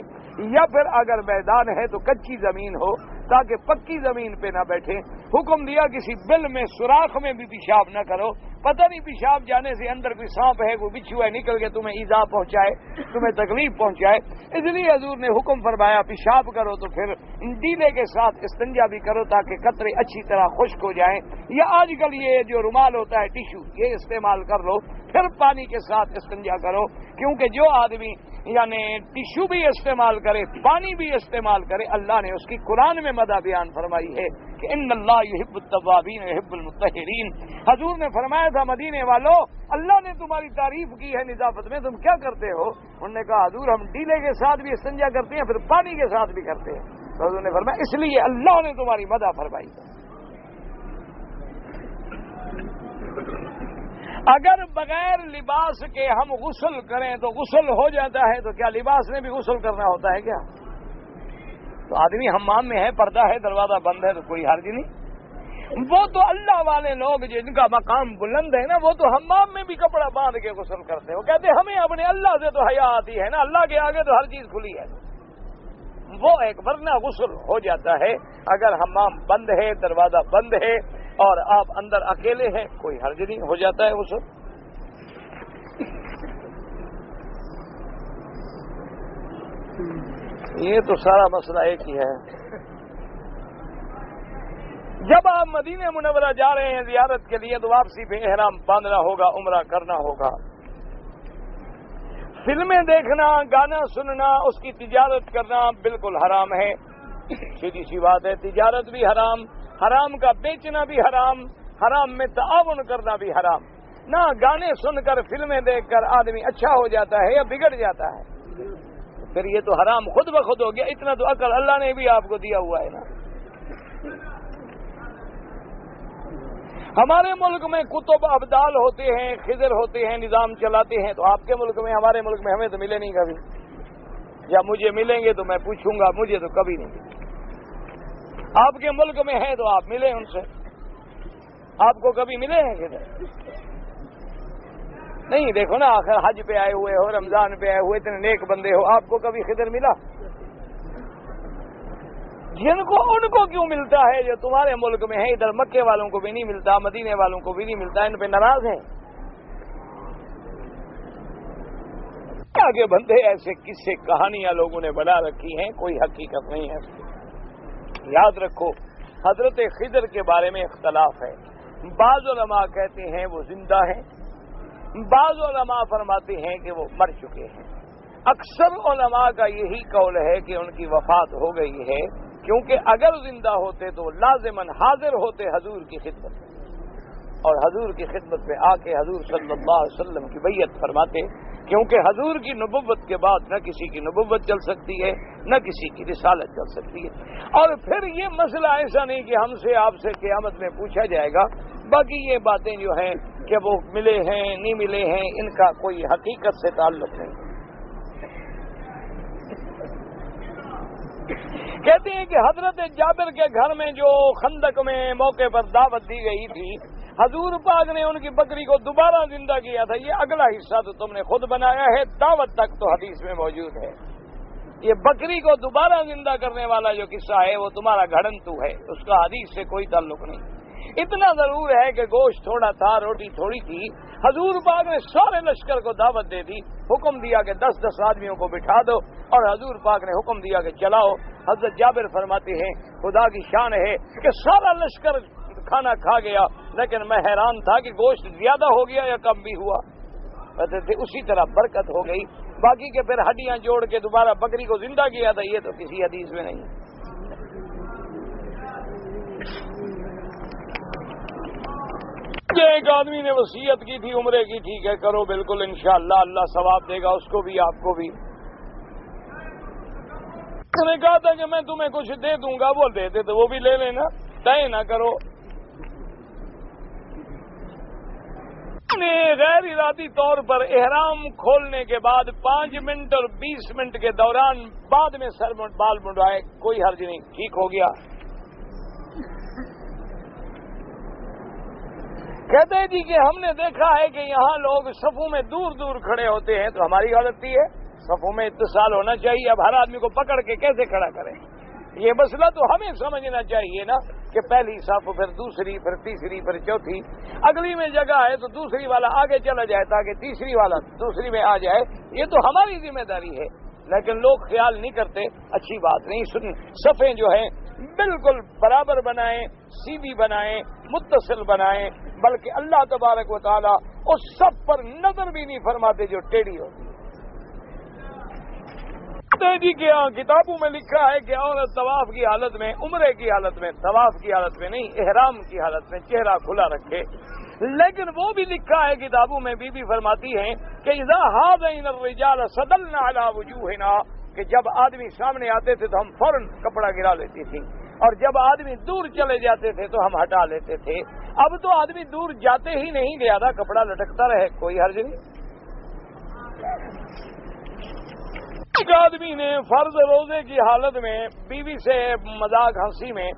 یا پھر اگر میدان ہے تو کچی زمین ہو تاکہ پکی زمین پہ نہ بیٹھے۔ حکم دیا کسی بل میں سوراخ میں بھی پیشاب نہ کرو، پتہ نہیں پیشاب جانے سے اندر کوئی سانپ ہے، کوئی بچھو ہے، نکل کے تمہیں ایذا پہنچائے، تمہیں تکلیف پہنچائے۔ اس لیے حضور نے حکم فرمایا پیشاب کرو تو پھر ڈیلے کے ساتھ استنجا بھی کرو تاکہ قطرے اچھی طرح خشک ہو جائیں، یا آج کل یہ جو رومال ہوتا ہے ٹیشو، یہ استعمال کر لو، پھر پانی کے ساتھ استنجا کرو، کیونکہ جو آدمی یعنی ٹیشو بھی استعمال کرے، پانی بھی استعمال کرے، اللہ نے اس کی قرآن میں مدح بیان فرمائی ہے کہ ان اللہ یحب التوابین ویحب المطہرین۔ حضور نے فرمایا تھا مدینے والو، اللہ نے تمہاری تعریف کی ہے نظافت میں، تم کیا کرتے ہو؟ انہوں نے کہا حضور ہم ڈیلے کے ساتھ بھی استنجا کرتے ہیں، پھر پانی کے ساتھ بھی کرتے ہیں۔ تو حضور نے فرمایا اس لیے اللہ نے تمہاری مدح فرمائی ہے۔ اگر بغیر لباس کے ہم غسل کریں تو غسل ہو جاتا ہے، تو کیا لباس میں بھی غسل کرنا ہوتا ہے کیا؟ تو آدمی حمام میں ہے، پردہ ہے، دروازہ بند ہے، تو کوئی حرج نہیں۔ وہ تو اللہ والے لوگ جن کا مقام بلند ہے نا، وہ تو حمام میں بھی کپڑا باندھ کے غسل کرتے ہیں۔ وہ کہتے ہیں ہمیں اپنے اللہ سے تو حیا آتی ہے نا، اللہ کے آگے تو ہر چیز کھلی ہے۔ وہ ایک ورنہ غسل ہو جاتا ہے اگر حمام بند ہے، دروازہ بند ہے اور آپ اندر اکیلے ہیں، کوئی حرج نہیں، ہو جاتا ہے غسل۔ یہ تو سارا مسئلہ ایک ہی ہے. جب آپ مدینہ منورہ جا رہے ہیں زیارت کے لیے تو واپسی پہ احرام باندھنا ہوگا، عمرہ کرنا ہوگا. فلمیں دیکھنا، گانا سننا، اس کی تجارت کرنا بالکل حرام ہے. سیدھی سی بات ہے، تجارت بھی حرام، حرام کا بیچنا بھی حرام، حرام میں تعاون کرنا بھی حرام. نہ گانے سن کر فلمیں دیکھ کر آدمی اچھا ہو جاتا ہے یا بگڑ جاتا ہے، پھر یہ تو حرام خود بخود ہو گیا. اتنا تو عقل اللہ نے بھی آپ کو دیا ہوا ہے نا. ہمارے ملک میں کتب ابدال ہوتے ہیں، خضر ہوتے ہیں، نظام چلاتے ہیں. تو آپ کے ملک میں، ہمارے ملک میں ہمیں تو ملے نہیں کبھی. یا مجھے ملیں گے تو میں پوچھوں گا، مجھے تو کبھی نہیں ملے. آپ کے ملک میں ہیں تو آپ ملیں ان سے. آپ کو کبھی ملے ہیں خضر؟ نہیں. دیکھو نا، آخر حج پہ آئے ہوئے ہو، رمضان پہ آئے ہوئے، اتنے نیک بندے ہو، آپ کو کبھی خضر ملا؟ جن کو ان کو کیوں ملتا ہے جو تمہارے ملک میں ہے، ادھر مکے والوں کو بھی نہیں ملتا، مدینے والوں کو بھی نہیں ملتا. ان پہ ناراض ہیں. آگے بندے ایسے قصے کہانیاں لوگوں نے بنا رکھی ہیں، کوئی حقیقت نہیں ہے. یاد رکھو، حضرت خضر کے بارے میں اختلاف ہے. بعض علماء کہتے ہیں وہ زندہ ہیں، بعض علماء فرماتے ہیں کہ وہ مر چکے ہیں. اکثر علماء کا یہی قول ہے کہ ان کی وفات ہو گئی ہے، کیونکہ اگر زندہ ہوتے تو لازماً حاضر ہوتے حضور کی خدمت میں، اور حضور کی خدمت میں آ کے حضور صلی اللہ علیہ وسلم کی بیعت فرماتے. کیونکہ حضور کی نبوت کے بعد نہ کسی کی نبوت چل سکتی ہے، نہ کسی کی رسالت چل سکتی ہے. اور پھر یہ مسئلہ ایسا نہیں کہ ہم سے آپ سے قیامت میں پوچھا جائے گا. باقی یہ باتیں جو ہیں کہ وہ ملے ہیں نہیں ملے ہیں، ان کا کوئی حقیقت سے تعلق نہیں. کہتے ہیں کہ حضرت جابر کے گھر میں جو خندق میں موقع پر دعوت دی گئی تھی، حضور پاک نے ان کی بکری کو دوبارہ زندہ کیا تھا. یہ اگلا حصہ تو تم نے خود بنایا ہے، دعوت تک تو حدیث میں موجود ہے. یہ بکری کو دوبارہ زندہ کرنے والا جو قصہ ہے وہ تمہارا گھڑنتو ہے، اس کا حدیث سے کوئی تعلق نہیں. اتنا ضرور ہے کہ گوشت تھوڑا تھا، روٹی تھوڑی تھی. حضور پاک نے سارے لشکر کو دعوت دے دی، حکم دیا کہ 10-10 آدمیوں کو بٹھا دو، اور حضور پاک نے حکم دیا کہ چلاؤ. حضرت جابر فرماتے ہیں خدا کی شان ہے کہ سارا لشکر کھانا کھا گیا، لیکن میں حیران تھا کہ گوشت زیادہ ہو گیا یا کم بھی ہوا. کہتے تھے اسی طرح برکت ہو گئی. باقی کے پھر ہڈیاں جوڑ کے دوبارہ بکری کو زندہ کیا تھا، یہ تو کسی حدیث میں نہیں. ایک آدمی نے وصیت کی تھی عمرے کی، ٹھیک ہے کرو بالکل، انشاءاللہ اللہ ثواب دے گا اس کو بھی آپ کو بھی. اس نے کہا تھا کہ میں تمہیں کچھ دے دوں گا، وہ دیتے تو وہ بھی لے لینا، طے نہ کرو. نے غیر ارادی طور پر احرام کھولنے کے بعد 5 منٹ اور 20 منٹ کے دوران بعد میں سر بال منڈوائے، کوئی حرج نہیں، ٹھیک ہو گیا. کہتے ہیں جی کہ ہم نے دیکھا ہے کہ یہاں لوگ صفوں میں دور دور کھڑے ہوتے ہیں، تو ہماری غلطی ہے، صفوں میں اتصال ہونا چاہیے. اب ہر آدمی کو پکڑ کے کیسے کھڑا کریں؟ یہ مسئلہ تو ہمیں سمجھنا چاہیے نا کہ پہلی صف، پھر دوسری، پھر تیسری، پھر چوتھی. اگلی میں جگہ ہے تو دوسری والا آگے چلا جائے تاکہ تیسری والا دوسری میں آ جائے. یہ تو ہماری ذمہ داری ہے، لیکن لوگ خیال نہیں کرتے. اچھی بات نہیں. صفیں جو ہیں بالکل برابر بنائیں، سیدھی بنائیں، متصل بنائیں، بلکہ اللہ تبارک و تعالی اس صف پر نظر بھی نہیں فرماتے جو ٹیڑھی ہوتی. جی کہ کتابوں میں لکھا ہے کہ عورت طواف کی حالت میں، عمرے کی حالت میں، طواف کی حالت میں نہیں، احرام کی حالت میں چہرہ کھلا رکھے. لیکن وہ بھی لکھا ہے کتابوں میں، بی بی فرماتی ہیں کہ اذا هذین الرجال صدلنا علی وجوہنا، کہ جب آدمی سامنے آتے تھے تو ہم فوراً کپڑا گرا لیتی تھی، اور جب آدمی دور چلے جاتے تھے تو ہم ہٹا لیتے تھے. اب تو آدمی دور جاتے ہی نہیں، زیادہ کپڑا لٹکتا رہے، کوئی حرج نہیں. ایک آدمی نے فرض روزے کی حالت میں بیوی سے مذاق ہنسی میں